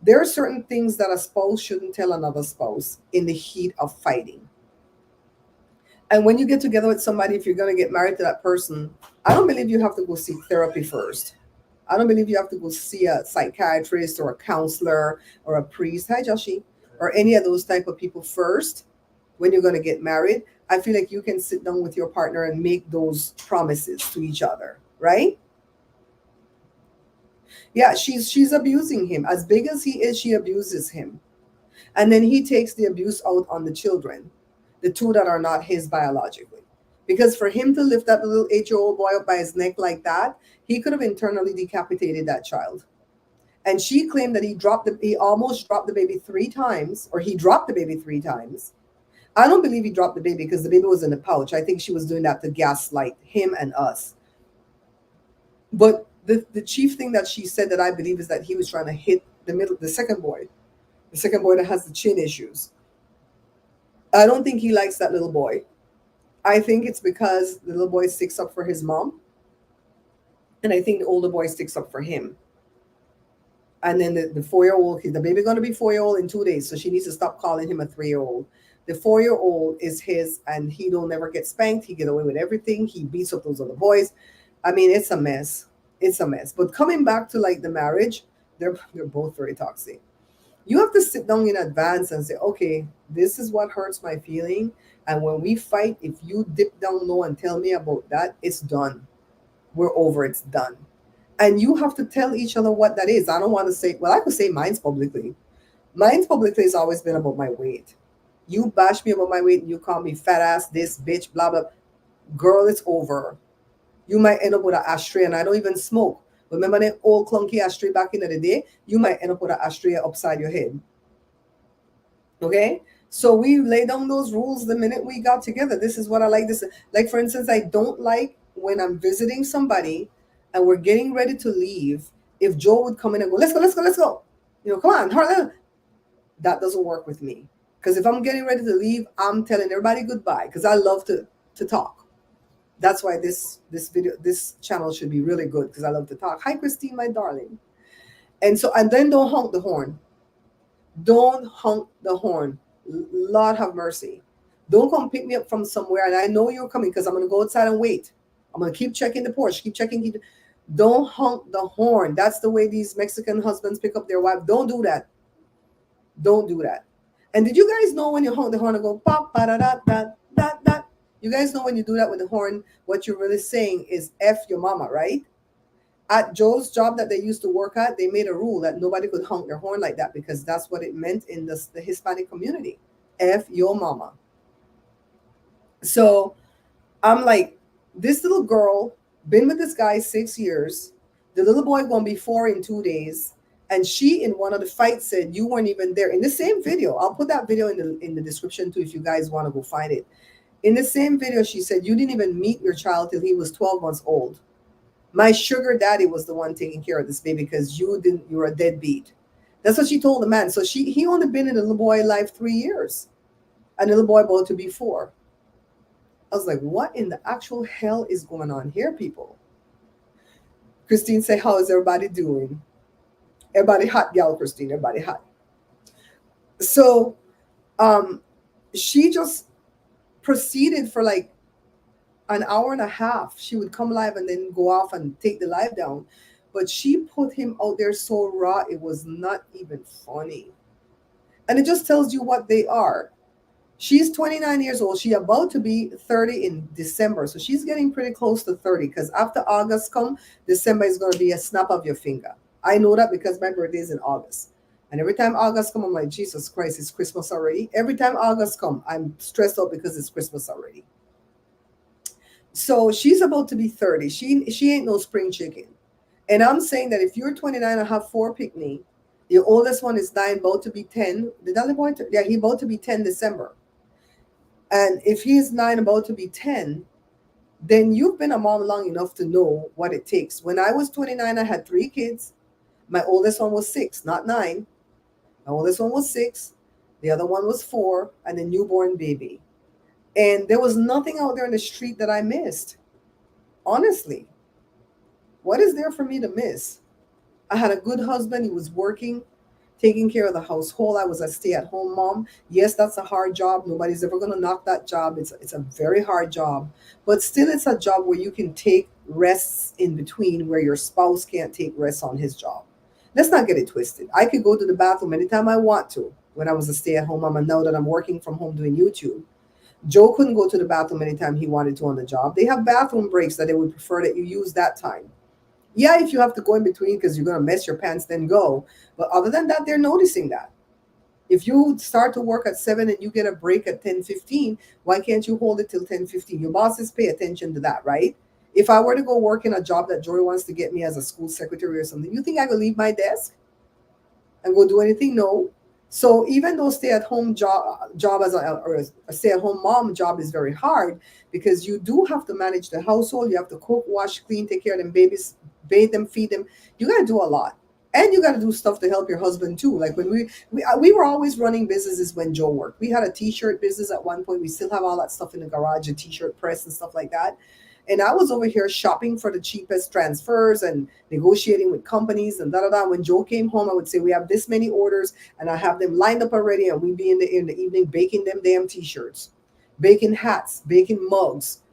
There are certain things that a spouse shouldn't tell another spouse in the heat of fighting. And when you get together with somebody, if you're going to get married to that person, I don't believe you have to go seek therapy first. I don't believe you have to go see a psychiatrist or a counselor or a priest, hi Joshi, or any of those type of people first when you're going to get married. I feel like you can sit down with your partner and make those promises to each other, right? Yeah, she's abusing him. As big as he is, she abuses him. And then he takes the abuse out on the children, the two that are not his biologically. Because for him to lift that little 8-year-old boy up by his neck like that, he could have internally decapitated that child. And she claimed that he almost dropped the baby 3 times, or he dropped the baby 3 times. I don't believe he dropped the baby because the baby was in the pouch. I think she was doing that to gaslight him and us. But the chief thing that she said that I believe is that he was trying to hit the second boy that has the chin issues. I don't think he likes that little boy. I think it's because the little boy sticks up for his mom, and I think the older boy sticks up for him. And then the 4-year-old, the baby going to be 4-year-old in 2 days, so she needs to stop calling him a 3-year-old. The 4-year-old is his, and he don't never get spanked. He get away with everything. He beats up those other boys. I mean, it's a mess. It's a mess. But coming back to like the marriage, they're both very toxic. You have to sit down in advance and say, okay, this is what hurts my feeling. And when we fight, if you dip down low and tell me about that, it's done. We're over. It's done. And you have to tell each other what that is. I don't want to say, well, I could say mine's publicly. Mine's publicly has always been about my weight. You bash me about my weight and you call me fat ass, this bitch, blah, blah. Girl, it's over. You might end up with an ashtray, and I don't even smoke. Remember that old clunky ashtray back in the day? You might end up with an ashtray upside your head. Okay? So we lay down those rules the minute we got together. This is what I like. This, like, for instance, I don't like when I'm visiting somebody and we're getting ready to leave, if Joe would come in and go, let's go, let's go, let's go. You know, come on, hurry. That doesn't work with me. Because if I'm getting ready to leave, I'm telling everybody goodbye because I love to talk. That's why this channel should be really good because I love to talk. Hi, Christine, my darling. And then don't honk the horn. Don't honk the horn. Lord have mercy. Don't come pick me up from somewhere. And I know you're coming because I'm going to go outside and wait. I'm going to keep checking the porch. Keep checking. Don't honk the horn. That's the way these Mexican husbands pick up their wife. Don't do that. Don't do that. And did you guys know when you honk the horn and go pop, da da da da da da? You guys know when you do that with the horn, what you're really saying is F your mama, right? At Joe's job that they used to work at, they made a rule that nobody could honk their horn like that because that's what it meant in the Hispanic community. F your mama. So I'm like, this little girl, been with this guy 6 years. The little boy gonna be 4 in 2 days. And she, in one of the fights, said, you weren't even there. In the same video, I'll put that video in the description too if you guys want to go find it. In the same video, she said, you didn't even meet your child till he was 12 months old. My sugar daddy was the one taking care of this baby because you were a deadbeat. That's what she told the man. So he only been in the little boy life 3 years. And the little boy about to be 4. I was like, what in the actual hell is going on here, people? Christine said, how is everybody doing? Everybody hot, gal, Christine. Everybody hot. So she just proceeded for like an hour and a half. She would come live and then go off and take the live down. But she put him out there so raw, it was not even funny. And it just tells you what they are. She's 29 years old. She's about to be 30 in December. So she's getting pretty close to 30 because after August come, December is going to be a snap of your finger. I know that because my birthday is in August. And every time August come, I'm like, Jesus Christ, it's Christmas already. Every time August come, I'm stressed out because it's Christmas already. So she's about to be 30. She ain't no spring chicken. And I'm saying that if you're 29 and have 4 picnic, your oldest one is 9, about to be 10. Did that boy? Yeah, he about to be 10 December. And if he's 9, about to be 10, then you've been a mom long enough to know what it takes. When I was 29, I had 3 kids. My oldest one was 6, not 9. My oldest one was 6. The other one was 4, and a newborn baby. And there was nothing out there in the street that I missed. Honestly, what is there for me to miss? I had a good husband. He was working, taking care of the household. I was a stay-at-home mom. Yes, that's a hard job. Nobody's ever going to knock that job. It's a very hard job. But still, it's a job where you can take rests in between where your spouse can't take rests on his job. Let's not get it twisted. I could go to the bathroom anytime I want to when I was a stay-at-home mom, and now that I'm working from home doing YouTube. Joe couldn't go to the bathroom anytime he wanted to on the job. They have bathroom breaks that they would prefer that you use that time. Yeah, if you have to go in between because you're gonna mess your pants, then go. But other than that, they're noticing that. If you start to work at 7 and you get a break at 10:15, why can't you hold it till 10:15? Your bosses pay attention to that, right? If I were to go work in a job that Joy wants to get me as a school secretary or something, you think I could leave my desk and go do anything? No. So even though stay-at-home job as a stay-at-home mom job is very hard because you do have to manage the household, you have to cook, wash, clean, take care of them babies, bathe them, feed them. You got to do a lot, and you got to do stuff to help your husband too. Like when we were always running businesses when Joe worked. We had a t-shirt business at one point. We still have all that stuff in the garage, a t-shirt press and stuff like that. And I was over here shopping for the cheapest transfers and negotiating with companies and da da da. When Joe came home, I would say, we have this many orders and I have them lined up already. And we'd be in the evening baking them damn t-shirts, baking hats, baking mugs.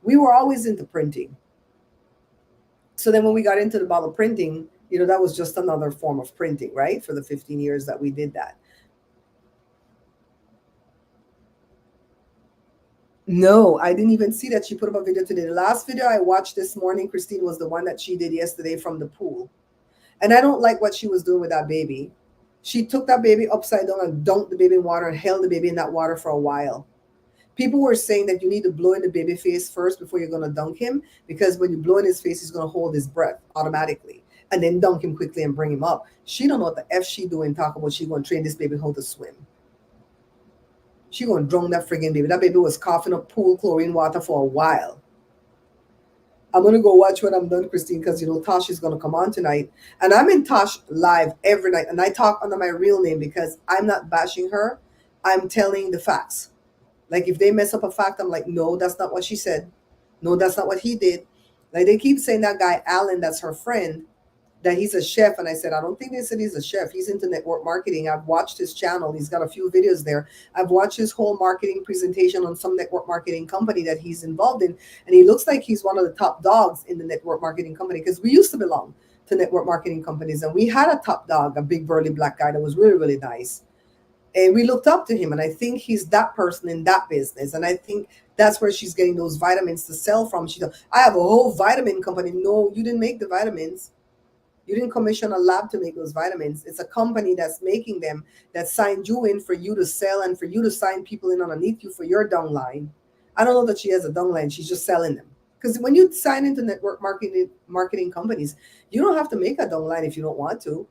We were always into printing. So then when we got into the bottle printing, that was just another form of printing, right? For the 15 years that we did that. No, I didn't even see that she put up a video today. The last video I watched this morning, Christine, was the one that she did yesterday from the pool. And I don't like what she was doing with that baby. She took that baby upside down and dunked the baby in water and held the baby in that water for a while. People were saying that you need to blow in the baby face first before you're going to dunk him, because when you blow in his face, he's going to hold his breath automatically and then dunk him quickly and bring him up. She don't know what the F she doing, talk about she going to train this baby how to swim. She going to drown that friggin' baby. That baby was coughing up pool chlorine water for a while. I'm going to go watch when I'm done, Christine, because, Tosh is going to come on tonight. And I'm in Tosh live every night. And I talk under my real name because I'm not bashing her. I'm telling the facts. Like, if they mess up a fact, I'm like, no, that's not what she said. No, that's not what he did. Like, they keep saying that guy, Alan, that's her friend, that he's a chef. And I said, I don't think they said he's a chef. He's into network marketing. I've watched his channel. He's got a few videos there. I've watched his whole marketing presentation on some network marketing company that he's involved in. And he looks like he's one of the top dogs in the network marketing company, because we used to belong to network marketing companies. And we had a top dog, a big burly black guy that was really, really nice. And we looked up to him. And I think he's that person in that business. And I think that's where she's getting those vitamins to sell from. She thought, I have a whole vitamin company. No, you didn't make the vitamins. You didn't commission a lab to make those vitamins. It's a company that's making them, that signed you in for you to sell and for you to sign people in underneath you for your downline. I don't know that she has a downline. She's just selling them. Because when you sign into network marketing companies, you don't have to make a downline if you don't want to.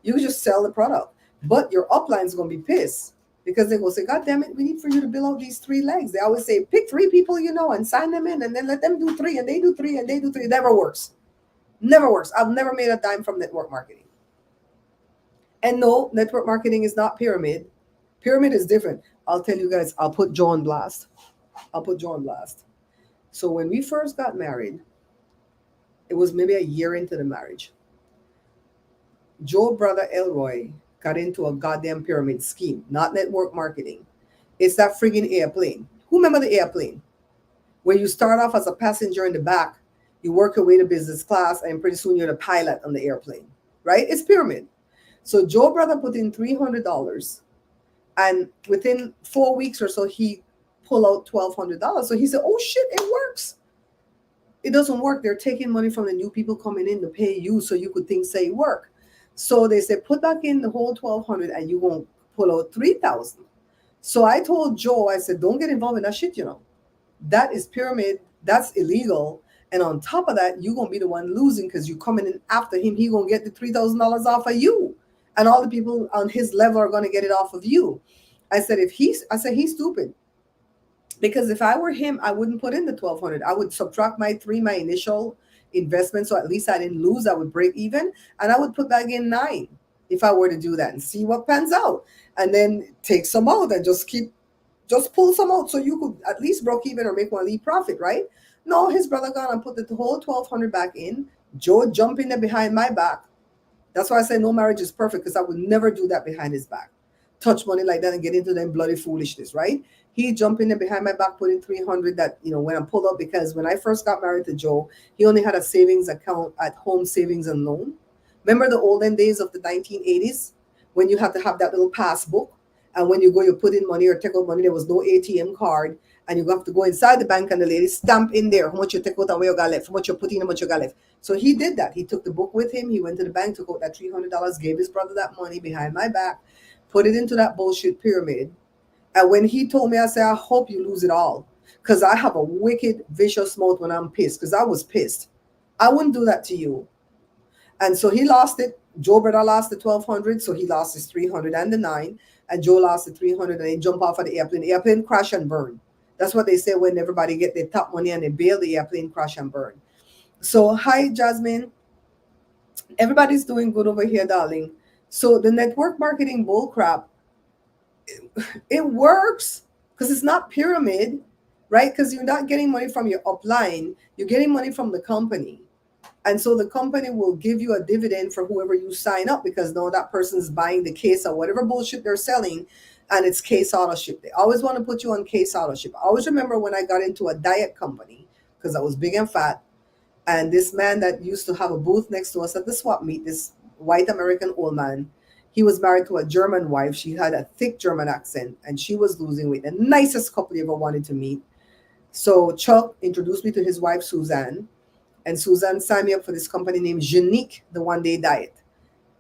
You can just sell the product. But your upline is going to be pissed, because they will say, God damn it, we need for you to build out these 3 legs. They always say, pick 3 people and sign them in, and then let them do 3, and they do 3, and they do 3. It never works. Never works. I've never made a dime from network marketing. And no, network marketing is not pyramid. Pyramid is different. I'll tell you guys, I'll put Joe on blast. So when we first got married, it was maybe a year into the marriage. Joe brother Elroy got into a goddamn pyramid scheme, not network marketing. It's that friggin' airplane. Who remember the airplane? Where you start off as a passenger in the back, you work your way to business class, and pretty soon you're the pilot on the airplane, right? It's pyramid. So Joe brother put in $300, and within 4 weeks or so, he pulled out $1,200. So he said, oh shit, it works. It doesn't work. They're taking money from the new people coming in to pay you so you could think, say, work. So they said, put back in the whole $1,200 and you won't pull out $3,000. So I told Joe, I said, don't get involved in that shit, That is pyramid. That's illegal. And on top of that, you're going to be the one losing, because you're coming in after him. He's going to get the $3,000 off of you. And all the people on his level are going to get it off of you. I said, he's stupid. Because if I were him, I wouldn't put in the $1,200. I would subtract my initial investment. So at least I didn't lose. I would break even. And I would put back in $9 if I were to do that, and see what pans out. And then take some out and just pull some out, so you could at least broke even or make one lead profit, right? No, his brother gone and put the whole $1,200 back in. Joe jumped in there behind my back. That's why I say no marriage is perfect, because I would never do that behind his back. Touch money like that and get into them bloody foolishness, right? He jumped in there behind my back, put in $300 that, when I pulled up, because when I first got married to Joe, he only had a savings account at Home Savings and Loan. Remember the olden days of the 1980s when you had to have that little passbook? And when you go, you put in money or take out money, there was no ATM card. And you have to go inside the bank and the lady stamp in there how much you take out and where you got left, how much you put in, how much you got left. So he did that. He took the book with him. He went to the bank, took out that $300, gave his brother that money behind my back, put it into that bullshit pyramid. And when he told me, I said, I hope you lose it all. Because I have a wicked, vicious mouth when I'm pissed. Because I was pissed. I wouldn't do that to you. And so he lost it. Joe brother lost the 1,200, so he lost his 300 and the 9. And Joe lost the 300 and he jumped off of the airplane. The airplane crash and burn. That's what they say when everybody get their top money and they bail the airplane, crash and burn. So hi, Jasmine. Everybody's doing good over here, darling. So the network marketing bullcrap, it works because it's not pyramid, right? Because you're not getting money from your upline. You're getting money from the company. And so the company will give you a dividend for whoever you sign up because now that person's buying the case or whatever bullshit they're selling, and it's case autoship. They always want to put you on case autoship. I always remember when I got into a diet company because I was big and fat, and this man that used to have a booth next to us at the swap meet, this white American old man, he was married to a German wife. She had a thick German accent, and she was losing weight. The nicest couple you ever wanted to meet. So Chuck introduced me to his wife, Suzanne. And Suzanne signed me up for this company named Genique, the one-day diet.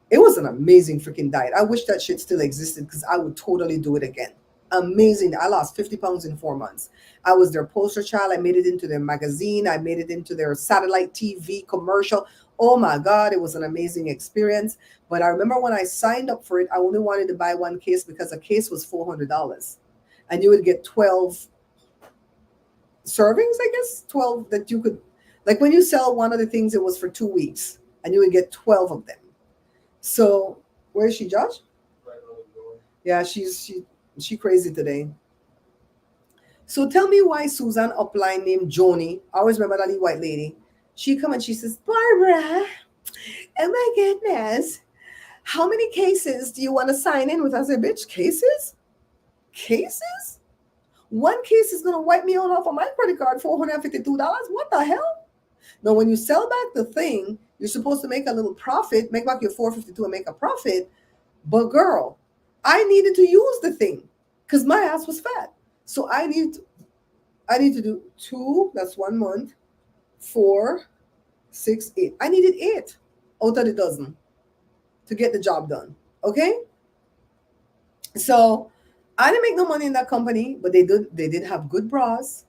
It was an amazing freaking diet. I wish that shit still existed because I would totally do it again. Amazing. I lost 50 pounds in 4 months. I was their poster child. I made it into their magazine. I made it into their satellite TV commercial. Oh my God, it was an amazing experience. But I remember when I signed up for it, I only wanted to buy one case because a case was $400. And you would get 12 servings, I guess, 12 that you could. Like when you sell one of the things, it was for 2 weeks and you would get 12 of them. So where is she, Josh? Right on the door. Yeah, she crazy today. So tell me why Susan upline named Joni, I always remember that little white lady. She come and she says, Barbara, oh my goodness, how many cases do you want to sign in with? I said, bitch, cases? Cases? One case is going to wipe me out off of my credit card, $452. What the hell? Now, when you sell back the thing, you're supposed to make a little profit, make back your $452 and make a profit. But girl, I needed to use the thing because my ass was fat. So I need to do 2, that's 1 month, 4, 6, 8. I needed 8 out of the dozen to get the job done. Okay? So I didn't make no money in that company, but they did have good bras.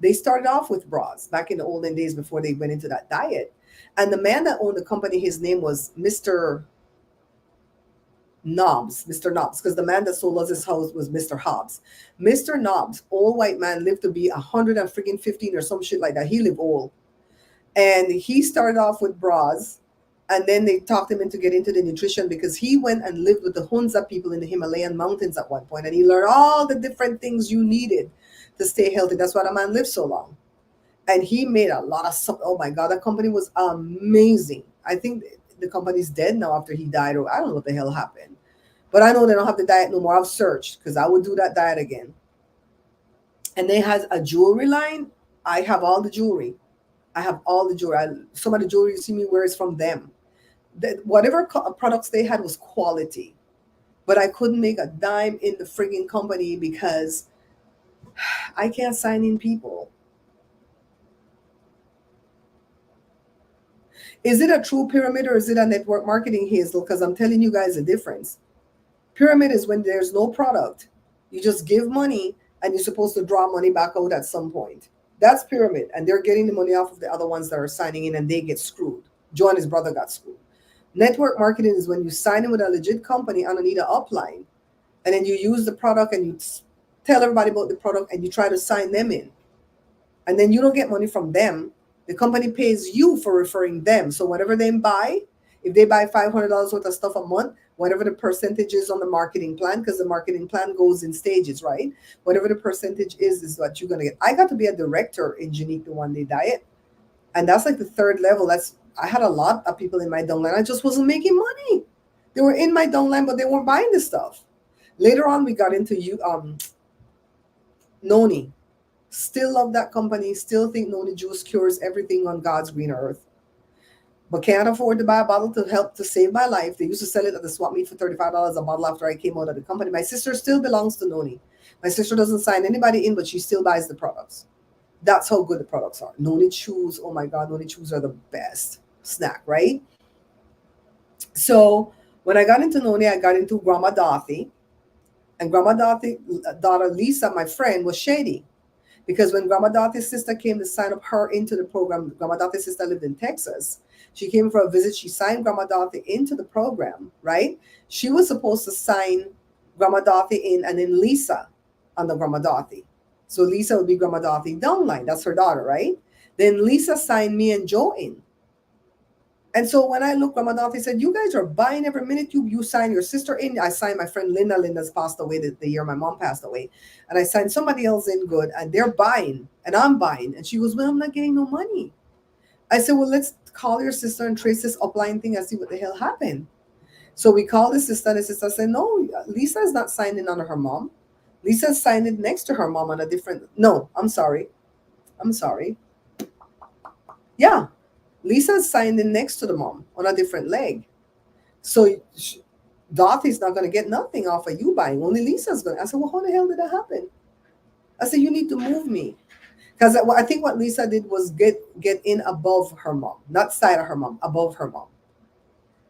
They started off with bras back in the olden days before they went into that diet. And the man that owned the company, his name was Mr. Knobs, because the man that sold us his house was Mr. Hobbs. Mr. Knobs, old white man, lived to be 115 or some shit like that. He lived old. And he started off with bras. And then they talked him into getting into the nutrition because he went and lived with the Hunza people in the Himalayan mountains at one point. And he learned all the different things you needed to stay healthy. That's why the man lived so long. And he made a lot of stuff. Oh my God, that company was amazing. I think the company's dead now after he died, or I don't know what the hell happened. But I know they don't have the diet no more. I've searched because I would do that diet again. And they had a jewelry line. I have all the jewelry. Some of the jewelry you see me wear is from them. Whatever products they had was quality. But I couldn't make a dime in the frigging company because I can't sign in people. Is it a true pyramid or is it a network marketing, Hazel? Because I'm telling you guys the difference. Pyramid is when there's no product. You just give money and you're supposed to draw money back out at some point. That's pyramid. And they're getting the money off of the other ones that are signing in and they get screwed. Joe and his brother got screwed. Network marketing is when you sign in with a legit company underneath an upline and then you use the product and you tell everybody about the product and you try to sign them in. And then you don't get money from them. The company pays you for referring them. So whatever they buy, if they buy $500 worth of stuff a month, whatever the percentage is on the marketing plan, because the marketing plan goes in stages, right? Whatever the percentage is what you're going to get. I got to be a director in Genique, the one-day diet. And that's like the 3rd level. I had a lot of people in my downline. I just wasn't making money. They were in my downline, but they weren't buying the stuff. Later on, we got into Noni. Still love that company. Still think Noni Juice cures everything on God's green earth. but can't afford to buy a bottle to help to save my life. They used to sell it at the swap meet for $35 a bottle after I came out of the company. My sister still belongs to Noni. My sister doesn't sign anybody in, but she still buys the products. That's how good the products are. Noni chews, oh my God, Noni chews are the best snack, right? So when I got into Noni, I got into Grandma Dorothy. And Grandma Dorothy, daughter Lisa, my friend, was shady. Because when Grandma Dorothy's sister came to sign up her into the program, Grandma Dorothy's sister lived in Texas. She came for a visit. She signed Grandma Dorothy into the program, right? She was supposed to sign Grandma Dorothy in and then Lisa under Grandma Dorothy. So Lisa would be Grandma Dorothy downline. That's her daughter, right? Then Lisa signed me and Joe in. And so when I looked, Grandma Dorothy said, "You guys are buying every minute you sign your sister in." I signed my friend Linda. Linda's passed away the year my mom passed away. And I signed somebody else in good, and they're buying, and I'm buying. And she goes, "Well, I'm not getting no money." I said, "Well, let's call your sister and trace this upline thing and see what the hell happened." So we called the sister, and the sister said, "No, Lisa is not signed in under her mom. Lisa signed in next to her mom on a different." No, I'm sorry. Yeah, Lisa signed in next to the mom on a different leg. So Dorothy's not going to get nothing off of you buying. Only Lisa's going to. I said, "Well, how the hell did that happen?" I said, "You need to move me." Because I think what Lisa did was get in above her mom, not side of her mom, above her mom.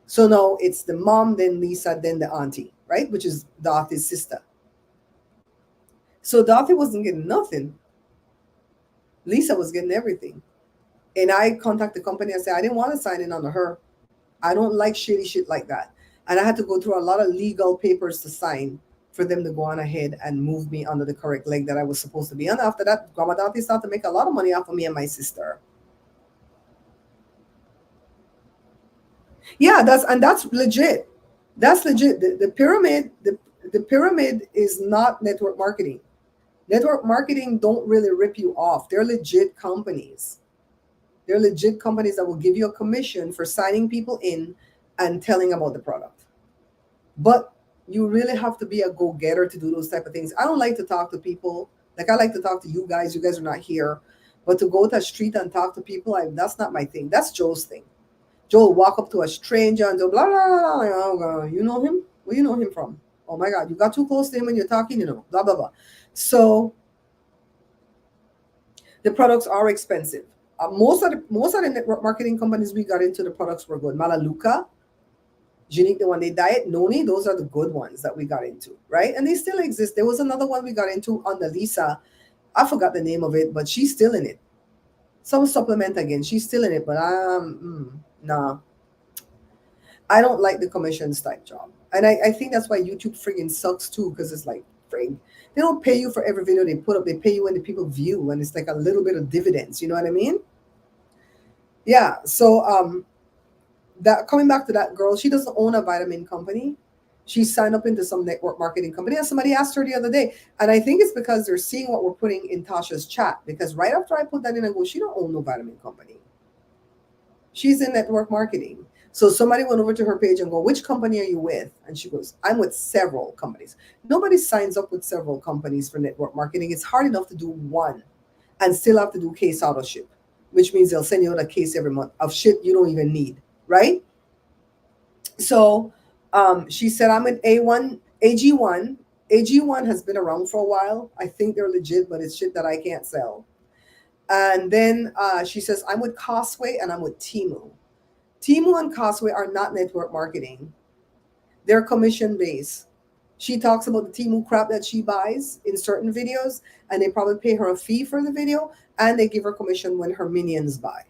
So now it's the mom, then Lisa, then the auntie, right? Which is Dorothy's sister. So Dorothy wasn't getting nothing. Lisa was getting everything. And I contacted the company and said, "I didn't want to sign in under her. I don't like shady shit like that." And I had to go through a lot of legal papers to sign for them to go on ahead and move me under the correct leg that I was supposed to be on. After that, Grandma Dorothy started to make a lot of money off of me and my sister. Yeah, that's legit. That's legit. The pyramid is not network marketing. Network marketing don't really rip you off. They're legit companies. They're legit companies that will give you a commission for signing people in and telling about the product. But you really have to be a go-getter to do those type of things. I don't like to talk to people. Like I like to talk to you guys. You guys are not here. But to go to the street and talk to people, that's not my thing. That's Joe's thing. Joe will walk up to a stranger and go, blah, blah, blah, blah. Oh, God, you know him? Where you know him from? Oh, my God. You got too close to him when you're talking, blah, blah, blah. So the products are expensive. Most of the network marketing companies we got into, the products were good. Malaluka, Genique, the one they diet, Noni, those are the good ones that we got into, right? And they still exist. There was another one we got into on the Lisa. I forgot the name of it, but she's still in it. Some supplement again. She's still in it, but nah. I don't like the commissions type job. And I think that's why YouTube friggin' sucks too, because it's like, frig, they don't pay you for every video they put up. They pay you when the people view, and it's like a little bit of dividends. You know what I mean? Yeah. So that coming back to that girl, she doesn't own a vitamin company. She signed up into some network marketing company. And somebody asked her the other day, and I think it's because they're seeing what we're putting in Tasha's chat. Because right after I put that in, I go, she don't own no vitamin company. She's in network marketing. So somebody went over to her page and go, "Which company are you with?" And she goes, "I'm with several companies." Nobody signs up with several companies for network marketing. It's hard enough to do one and still have to do case auto ship, which means they'll send you out a case every month of shit you don't even need, right? So she said, "I'm with AG1. AG1 has been around for a while. I think they're legit, but it's shit that I can't sell." And then she says, "I'm with Costway and I'm with Temu. Temu and Costway are not network marketing. They're commission based." She talks about the Temu crap that she buys in certain videos, and they probably pay her a fee for the video, and they give her commission when her minions buy.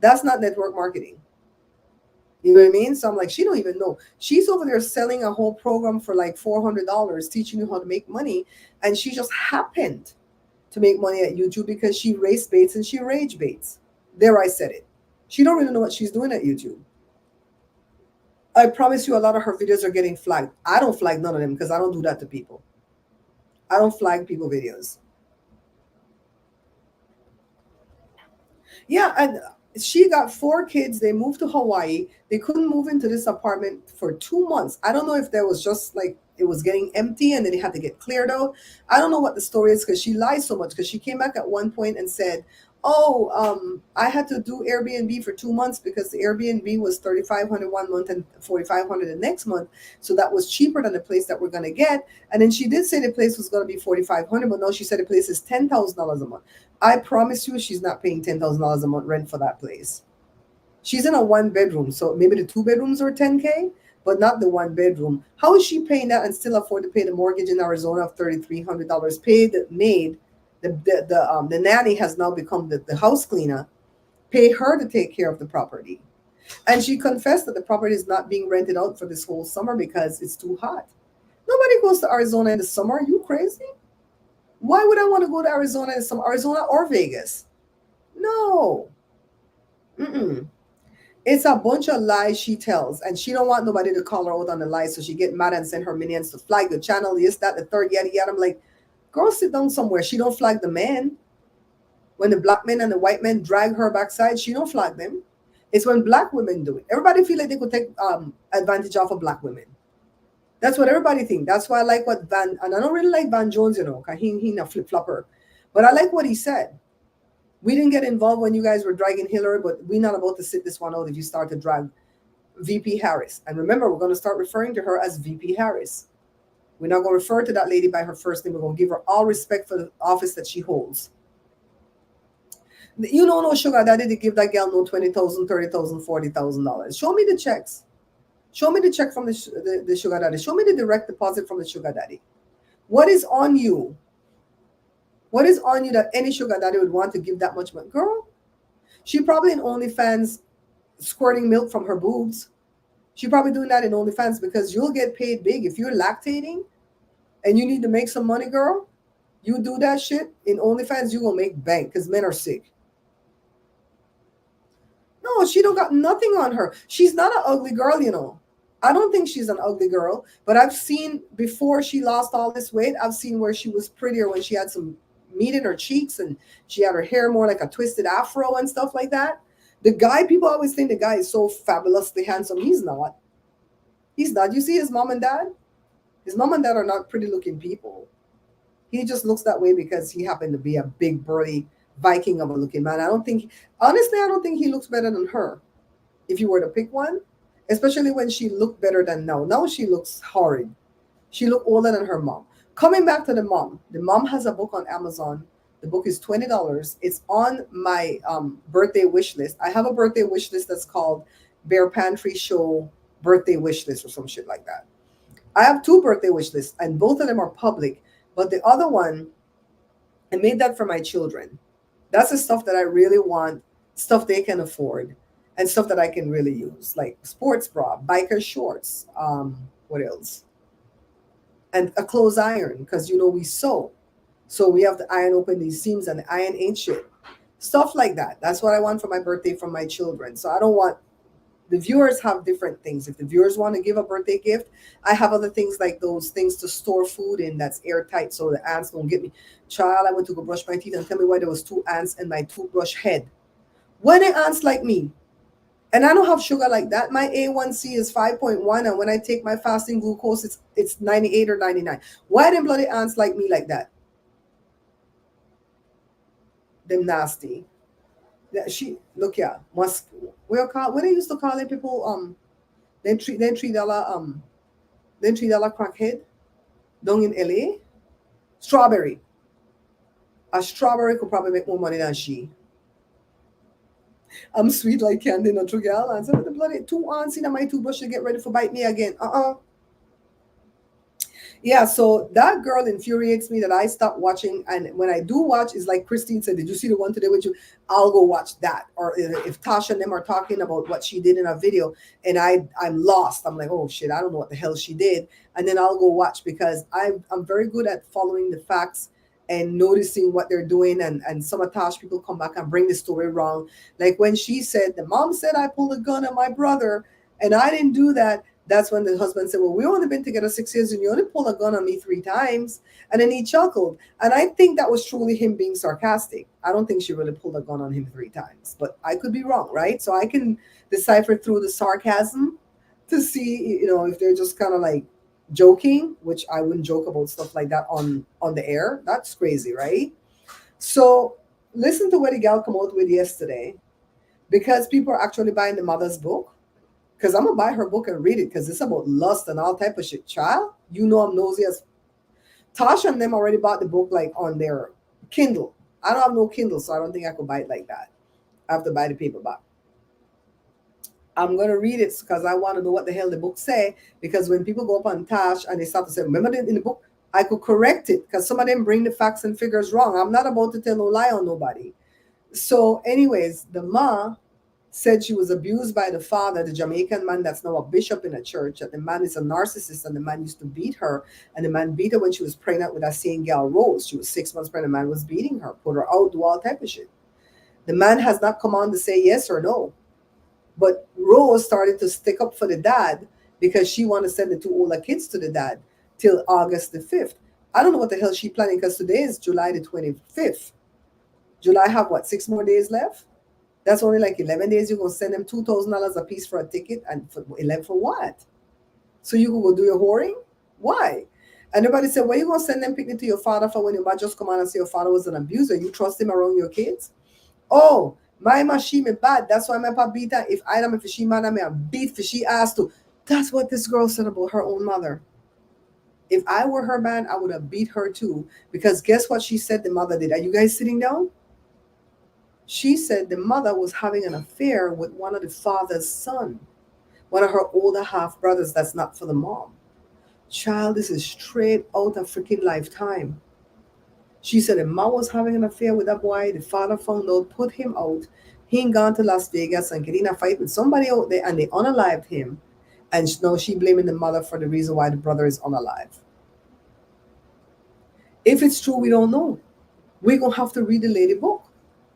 That's not network marketing. You know what I mean? So I'm like, she don't even know. She's over there selling a whole program for like $400, teaching you how to make money, and she just happened to make money at YouTube because she race baits and she rage baits. There, I said it. She don't really know what she's doing at YouTube. I promise you, a lot of her videos are getting flagged. I don't flag none of them because I don't do that to people. I don't flag people videos. Yeah, and she got 4 kids. They moved to Hawaii. They couldn't move into this apartment for 2 months. I don't know if there was just like it was getting empty and then it had to get cleared out. I don't know what the story is because she lies so much, because she came back at one point and said, oh, I had to do Airbnb for 2 months because the Airbnb was $3,500 one month and $4,500 the next month. So that was cheaper than the place that we're going to get. And then she did say the place was going to be $4,500, but no, she said the place is $10,000 a month. I promise you, she's not paying $10,000 a month rent for that place. She's in a 1 bedroom, so maybe the 2 bedrooms are $10K, but not the 1 bedroom. How is she paying that and still afford to pay the mortgage in Arizona of $3,300? Pay the maid, the nanny has now become the house cleaner. Pay her to take care of the property. And she confessed that the property is not being rented out for this whole summer because it's too hot. Nobody goes to Arizona in the summer. Are you crazy? Why would I want to go to Arizona in summer? Arizona or Vegas? No. Mm-mm. It's a bunch of lies she tells, and she don't want nobody to call her out on the lies, so she get mad and send her minions to flag the channel, this, that, the third, yada, yada. I'm like, girl, sit down somewhere. She don't flag the men. When the black men and the white men drag her backside, she don't flag them. It's when black women do it. Everybody feel like they could take advantage of black women. That's what everybody think. That's why I like what and I don't really like Van Jones, because he a flip-flopper. But I like what he said. We didn't get involved when you guys were dragging Hillary, but we're not about to sit this one out if you start to drag VP Harris. And remember, we're going to start referring to her as VP Harris. We're not going to refer to that lady by her first name. We're going to give her all respect for the office that she holds. You don't know sugar daddy to give that girl no $20,000, $30,000, $40,000. Show me the checks. Show me the check from the sugar daddy. Show me the direct deposit from the sugar daddy. What is on you? What is on you that any sugar daddy would want to give that much money? Girl, she probably in OnlyFans squirting milk from her boobs. She probably doing that in OnlyFans because you'll get paid big. If you're lactating and you need to make some money, girl, you do that shit in OnlyFans, you gonna make bank because men are sick. No, she don't got nothing on her. She's not an ugly girl, I don't think she's an ugly girl, but I've seen before she lost all this weight, I've seen where she was prettier when she had some meat in her cheeks and she had her hair more like a twisted afro and stuff like that. The guy, people always think the guy is so fabulously handsome. He's not. He's not. You see his mom and dad? His mom and dad are not pretty looking people. He just looks that way because he happened to be a big burly Viking of a looking man. Honestly, I don't think he looks better than her. If you were to pick one, especially when she looked better than now. Now she looks horrid. She looked older than her mom. Coming back to the mom has a book on Amazon. The book is $20. It's on my birthday wish list. I have a birthday wish list that's called Bear Pantry Show birthday wish list or some shit like that. I have 2 birthday wish lists and both of them are public, but the other one, I made that for my children. That's the stuff that I really want, stuff they can afford, and stuff that I can really use, like sports bra, biker shorts, what else? And a clothes iron, because we sew. So we have to iron open these seams and the iron ain't shit. Stuff like that. That's what I want for my birthday from my children. So I don't want, the viewers have different things. If the viewers want to give a birthday gift, I have other things like those things to store food in that's airtight so the ants don't get me. Child, I went to go brush my teeth and tell me why there was 2 ants in my toothbrush head. When are ants like me? And I don't have sugar like that. My A1C is 5.1, and when I take my fasting glucose, it's 98 or 99. Why them bloody ants like me like that? Them nasty. Yeah, look, yeah, what they used to call it, people, then $3 crackhead down in LA. Strawberry. A strawberry could probably make more money than she. I'm sweet like candy, not true, girl. And so the bloody 2 aunts in my toothbrush to get ready for bite me again. Yeah, so that girl infuriates me that I stopped watching. And when I do watch, it's like Christine said, did you see the one today with you? I'll go watch that. Or if Tasha and them are talking about what she did in a video and I'm lost, I'm like, oh shit, I don't know what the hell she did. And then I'll go watch because I'm very good at following the facts and noticing what they're doing. And some of Tash people come back and bring the story wrong. Like when she said, the mom said I pulled a gun on my brother and I didn't do that. That's when the husband said, well, we only been together 6 years and you only pulled a gun on me 3 times. And then he chuckled. And I think that was truly him being sarcastic. I don't think she really pulled a gun on him 3 times, but I could be wrong, right? So I can decipher through the sarcasm to see, if they're just kind of like joking, which I wouldn't joke about stuff like that on the air. That's crazy, right? So listen to what the gal come out with yesterday, because people are actually buying the mother's book. Because I'm gonna buy her book and read it because it's about lust and all type of shit. Child, you know I'm nosy as Tasha and them already bought the book like on their Kindle. I don't have no Kindle, so I don't think I could buy it like that. I have to buy the paperback. I'm gonna read it because I want to know what the hell the book say. Because when people go up on Tash and they start to say, "Remember that in the book," I could correct it because some of them bring the facts and figures wrong. I'm not about to tell no lie on nobody. So, anyways, the ma said she was abused by the father, the Jamaican man that's now a bishop in a church. That the man is a narcissist and the man used to beat her. And the man beat her when she was pregnant with that same gal Rose. She was 6 months pregnant. The man was beating her, put her out, do all type of shit. The man has not come on to say yes or no. But Rose started to stick up for the dad because she wanted to send the two older kids to the dad till August the 5th. I don't know what the hell she planning because today is July the 25th. July have what, 6 more days left? That's only like 11 days. You're going to send them $2,000 a piece for a ticket and for 11 for what? So you can go do your whoring? Why? And everybody said, well, you going to send them picnic to your father for when your mother just come on and say your father was an abuser. You trust him around your kids? Oh, my machine is bad. That's why my papa beat her. If I am if she man, I beat for she asked to. That's what this girl said about her own mother. If I were her man, I would have beat her too. Because guess what she said the mother did? Are you guys sitting down? She said the mother was having an affair with one of the father's son, one of her older half brothers that's not for the mom. Child, this is straight out of freaking Lifetime. She said the mom was having an affair with that boy. The father found out, put him out. He ain't gone to Las Vegas and get in a fight with somebody out there and they unalived him. And now she blaming the mother for the reason why the brother is unalive. If it's true, we don't know. We're going to have to read the lady book.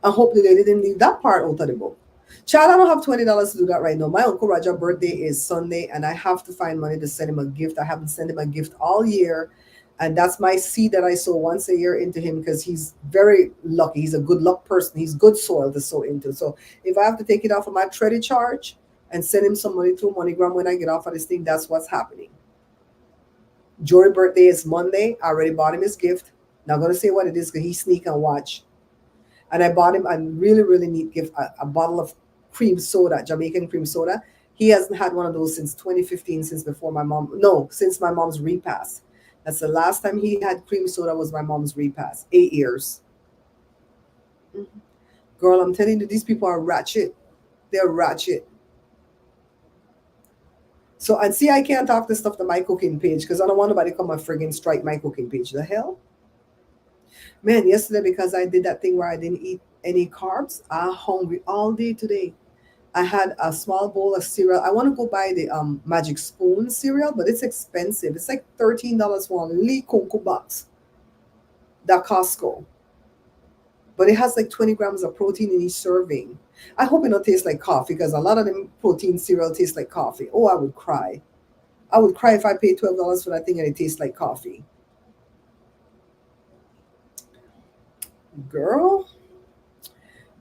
I hope the lady didn't leave that part out of the book. Child, I don't have $20 to do that right now. My Uncle Roger's birthday is Sunday, and I have to find money to send him a gift. I haven't sent him a gift all year, and that's my seed that I sow once a year into him because he's very lucky. He's a good luck person. He's good soil to sow into. So if I have to take it off of my credit charge and send him some money through MoneyGram when I get off of this thing, that's what's happening. Jory's birthday is Monday. I already bought him his gift. Not going to say what it is because he sneak and watch. And I bought him a really, really neat gift, a bottle of cream soda, Jamaican cream soda. He hasn't had one of those since 2015, since my mom's repast. That's the last time he had cream soda was my mom's repast. 8 years. Girl, I'm telling you, these people are ratchet. They're ratchet. So, and see, I can't talk this stuff to my cooking page because I don't want nobody to come and friggin' strike my cooking page. The hell? Man, yesterday, because I did that thing where I didn't eat any carbs, I'm hungry all day today. I had a small bowl of cereal. I want to go buy the Magic Spoon cereal, but it's expensive. It's like $13 for a Lee Cocoa box. That Costco. But it has like 20 grams of protein in each serving. I hope it don't taste like coffee because a lot of them protein cereal tastes like coffee. Oh, I would cry. I would cry if I paid $12 for that thing and it tastes like coffee. Girl.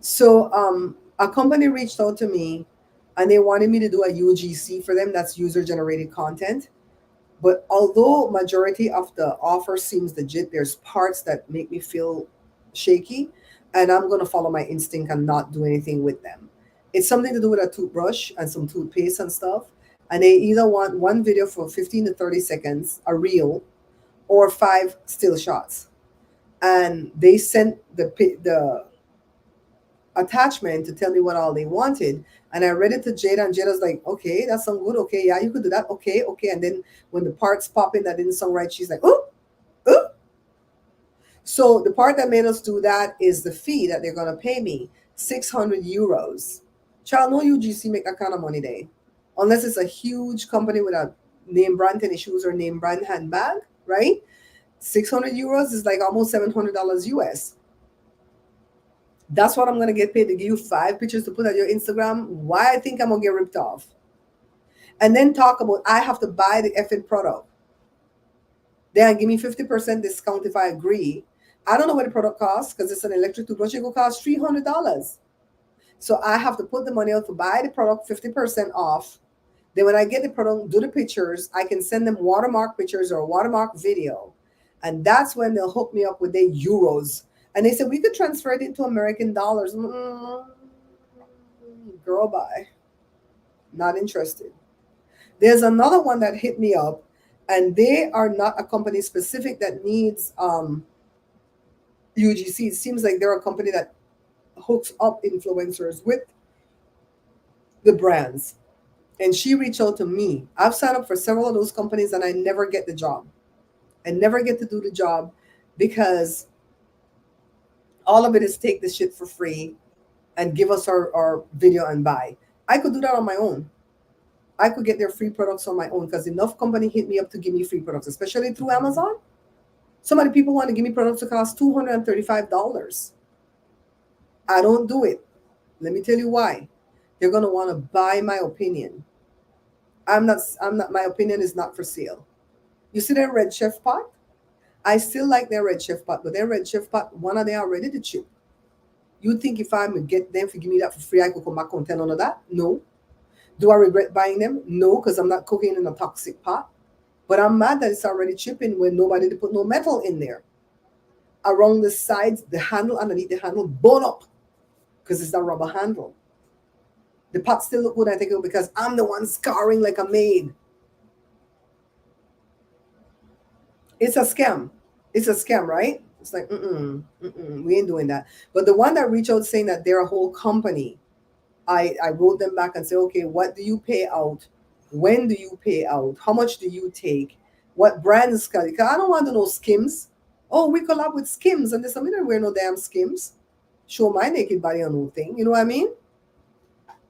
So a company reached out to me and they wanted me to do a UGC for them. That's user generated content. But although majority of the offer seems legit, there's parts that make me feel shaky, and I'm going to follow my instinct and not do anything with them. It's something to do with a toothbrush and some toothpaste and stuff. And they either want one video for 15 to 30 seconds, a reel, or 5 still shots. And they sent the attachment to tell me what all they wanted. And I read it to Jada, and Jada's like, okay, that sounds good. Okay, yeah, you could do that. Okay. And then when the parts pop in that didn't sound right, she's like, oh. So the part that made us do that is the fee that they're going to pay me, 600 euros. Child, no UGC make that kind of money there. Unless it's a huge company with a name brand tennis shoes or name brand handbag, right? 600 euros is like almost $700 US. That's what I'm going to get paid to give you 5 pictures to put on your Instagram. Why I think I'm going to get ripped off. And then talk about I have to buy the effing product. Then give me 50% discount if I agree. I don't know what the product costs because it's an electric toothbrush. It will cost $300. So I have to put the money out to buy the product 50% off. Then when I get the product, do the pictures, I can send them watermark pictures or watermark video. And that's when they'll hook me up with their euros. And they said, we could transfer it into American dollars. Girl, bye. Not interested. There's another one that hit me up, and they are not a company specific that needs UGC. It seems like they're a company that hooks up influencers with the brands. And she reached out to me. I've signed up for several of those companies and I never get the job. I never get to do the job because all of it is take the shit for free and give us our video and buy. I could do that on my own. I could get their free products on my own because enough company hit me up to give me free products, especially through Amazon. So many people want to give me products that cost $235. I don't do it. Let me tell you why. They're going to want to buy my opinion. I'm not, my opinion is not for sale. You see their Red Chef pot? I still like their Red Chef pot, but their Red Chef pot, one of them are ready to chip. You think if I'm going to get them to give me that for free, I could come back and tell none of that? No. Do I regret buying them? No, because I'm not cooking in a toxic pot. But I'm mad that it's already chipping when nobody put no metal in there. Around the sides, the handle, underneath the handle, bone up because it's a rubber handle. The pot still look good, I think, because I'm the one scarring like a maid. It's a scam. It's a scam, right? It's like, we ain't doing that. But the one that reached out saying that they're a whole company, I wrote them back and said, okay, what do you pay out? When do you pay out? How much do you take? What brands? Because I don't want to know Skims. Oh, we collab with Skims. And this, I don't wear no damn Skims. Show my naked body on no thing. You know what I mean?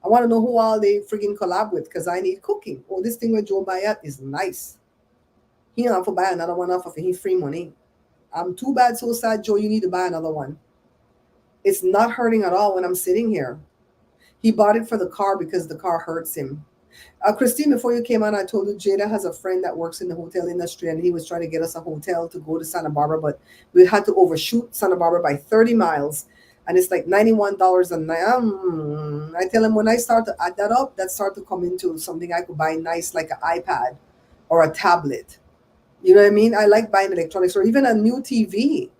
I want to know who all they friggin' collab with because I need cooking. Oh, this thing with Joe Bayat is nice. He don't have to buy another one off of his free money. I'm too bad, so sad, Joe. You need to buy another one. It's not hurting at all when I'm sitting here. He bought it for the car because the car hurts him. Christine, before you came on, I told you Jada has a friend that works in the hotel industry, and he was trying to get us a hotel to go to Santa Barbara, but we had to overshoot Santa Barbara by 30 miles, and it's like $91 a night. I tell him when I start to add that up, that start to come into something I could buy nice, like an iPad or a tablet. You know what I mean? I like buying electronics or even a new TV.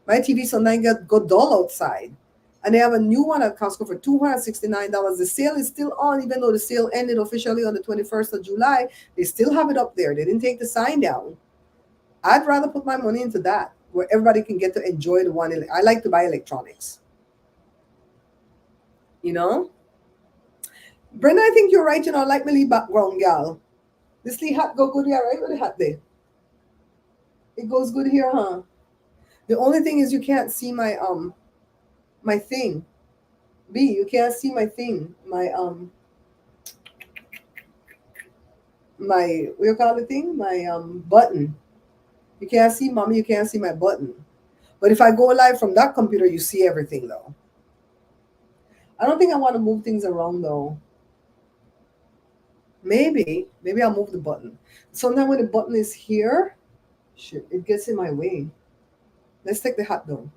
My TV sometimes go dull outside. And they have a new one at Costco for $269. The sale is still on, even though the sale ended officially on the 21st of July. They still have it up there. They didn't take the sign down. I'd rather put my money into that, where everybody can get to enjoy the one. I like to buy electronics. You know? Brenda, I think you're right. You know, I like my Lee background, gal. This Lee hat go good here, right? With the hat there. It goes good here, huh? The only thing is you can't see my my thing. B, you can't see my thing. My what you call the thing? My button. You can't see, mommy, you can't see my button. But if I go live from that computer, you see everything though. I don't think I want to move things around though. Maybe I'll move the button. Sometimes when the button is here, shit, it gets in my way. Let's take the hat down.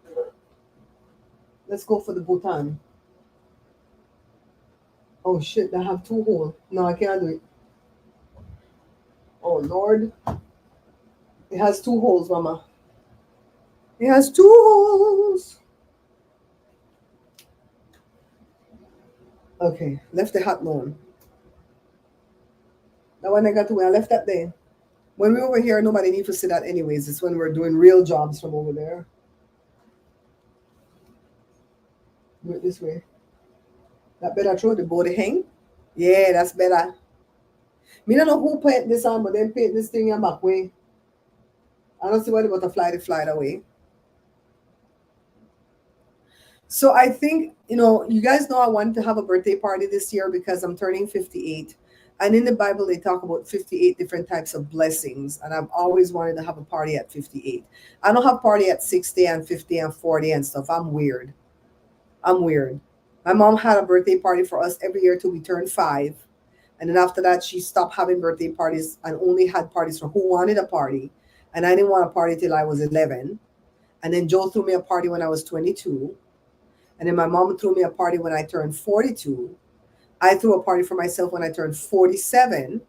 Let's go for the button. Oh shit, I have two holes. No, I can't do it. Oh Lord. It has two holes, mama. It has two holes. Okay, left the hat alone. That one I got to where I left that there. When we're over here, nobody needs to see that anyways. It's when we're doing real jobs from over there. Do it this way. That better throw the body hang? Yeah, that's better. Me don't know who paint this on, but then paint this thing in back way. I don't see why the butterfly they fly away. So I think, you know, you guys know I wanted to have a birthday party this year because I'm turning 58. And in the Bible, they talk about 58 different types of blessings. And I've always wanted to have a party at 58. I don't have party at 60 and 50 and 40 and stuff. I'm weird. My mom had a birthday party for us every year till we turned 5. And then after that, she stopped having birthday parties and only had parties for who wanted a party. And I didn't want a party till I was 11. And then Joe threw me a party when I was 22. And then my mom threw me a party when I turned 42. I threw a party for myself when I turned 47.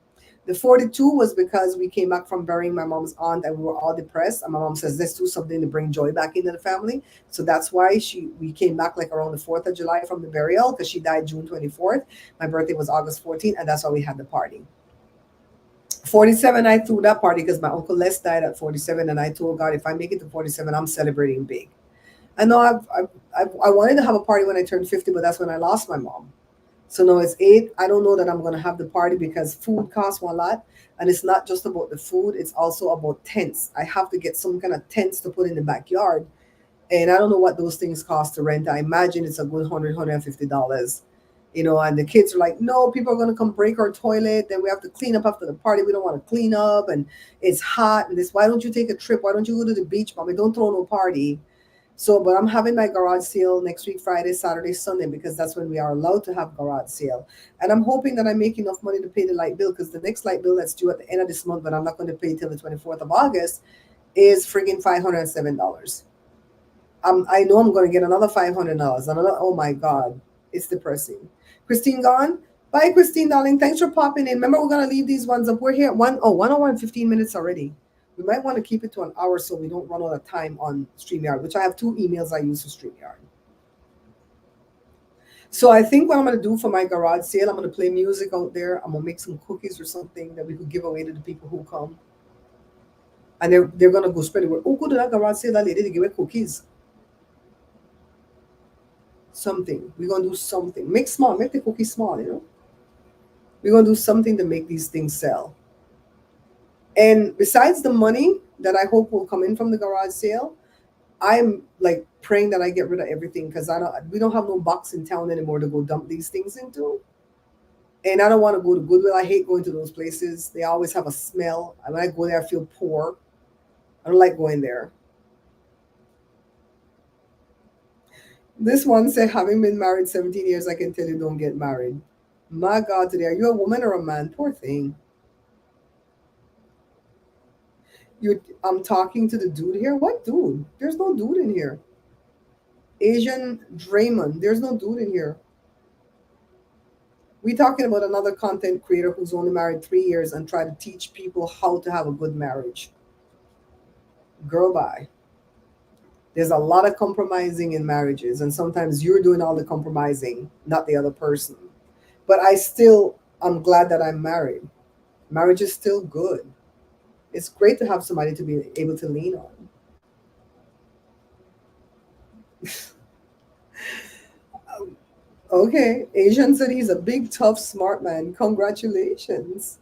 The 42 was because we came back from burying my mom's aunt and we were all depressed. And my mom says, let's do something to bring joy back into the family. So that's why we came back like around the 4th of July from the burial, because she died June 24th. My birthday was August 14th, and that's why we had the party. 47, I threw that party because my Uncle Les died at 47, and I told God, if I make it to 47, I'm celebrating big. I know I wanted to have a party when I turned 50, but that's when I lost my mom. So now it's 8. I don't know that I'm going to have the party because food costs a lot. And it's not just about the food, it's also about tents. I have to get some kind of tents to put in the backyard. And I don't know what those things cost to rent. I imagine it's a good $150. And the kids are like, no, people are going to come break our toilet. Then we have to clean up after the party. We don't want to clean up. And it's hot. And this, why don't you take a trip? Why don't you go to the beach, mommy? Don't throw no party. So, but I'm having my garage sale next week, Friday, Saturday, Sunday, because that's when we are allowed to have garage sale. And I'm hoping that I make enough money to pay the light bill, because the next light bill that's due at the end of this month, but I'm not going to pay till the 24th of August, is friggin' $507. I know I'm going to get another $500. Oh my God, it's depressing. Christine gone? Bye, Christine, darling. Thanks for popping in. Remember, we're going to leave these ones up. We're here at 1 hour and 15 minutes already. We might want to keep it to an hour so we don't run out of time on StreamYard, which I have 2 emails I use for StreamYard. So I think what I'm going to do for my garage sale, I'm going to play music out there. I'm going to make some cookies or something that we could give away to the people who come. And they're going to go spread the word. Oh, go to that garage sale, that lady, they give away cookies. Something. We're going to do something. Make the cookies small, We're going to do something to make these things sell. And besides the money that I hope will come in from the garage sale, I'm like praying that I get rid of everything, because we don't have no box in town anymore to go dump these things into. And I don't want to go to Goodwill. I hate going to those places. They always have a smell. When I go there, I feel poor. I don't like going there. This one said, having been married 17 years, I can tell you don't get married. My God, today, are you a woman or a man? Poor thing. I'm talking to the dude here. What dude? There's no dude in here. Asian Draymond. There's no dude in here. We're talking about another content creator who's only married 3 years and try to teach people how to have a good marriage. Girl, bye. There's a lot of compromising in marriages, and sometimes you're doing all the compromising, not the other person. But I'm glad that I'm married. Marriage is still good. It's great to have somebody to be able to lean on. Okay, Asian said he's a big, tough, smart man. Congratulations.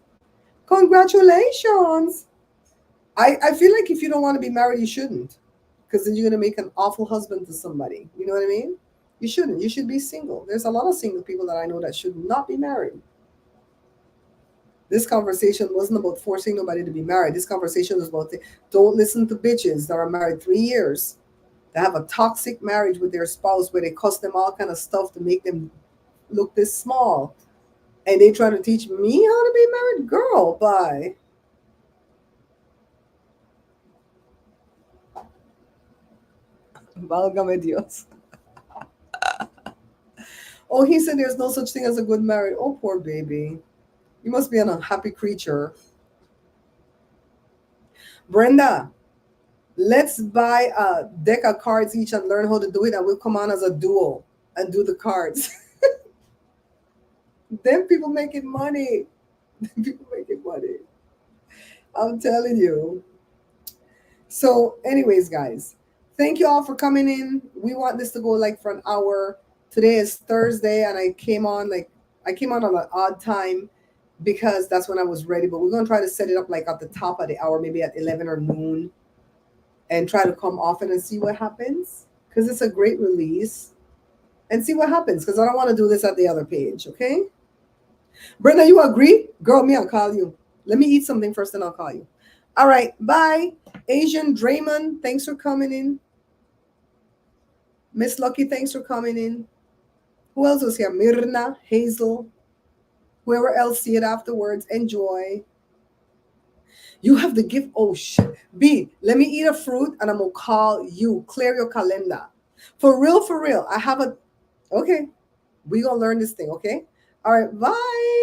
Congratulations. I feel like if you don't want to be married, you shouldn't, because then you're going to make an awful husband to somebody. You know what I mean? You shouldn't. You should be single. There's a lot of single people that I know that should not be married. This conversation wasn't about forcing nobody to be married. This conversation was about don't listen to bitches that are married 3 years, that have a toxic marriage with their spouse where they cost them all kind of stuff to make them look this small. And they try to teach me how to be married? Girl, bye. Válgame Dios. Oh, he said there's no such thing as a good marriage. Oh, poor baby. You must be an unhappy creature. Brenda, let's buy a deck of cards each and learn how to do it, and we'll come on as a duo and do the cards. Then people making money. People making money. I'm telling you. So, anyways, guys, thank you all for coming in. We want this to go like for an hour. Today is Thursday, and I came on at an odd time because that's when I was ready. But we're gonna try to set it up like at the top of the hour, maybe at 11 or noon, and try to come often and see what happens, because it's a great release, and see what happens, because I don't want to do this at the other page. Okay, Brenda, you agree? Girl, me, I'll call you. Let me eat something first, and I'll call you. All right, bye. Asian Draymond, thanks for coming in. Miss Lucky, thanks for coming in. Who else was here? Mirna, Hazel, whoever else see it afterwards. Enjoy. You have the gift. Oh, shit. B, let me eat a fruit and I'm going to call you. Clear your calendar. For real, I have a... Okay. We're going to learn this thing, okay? All right, bye.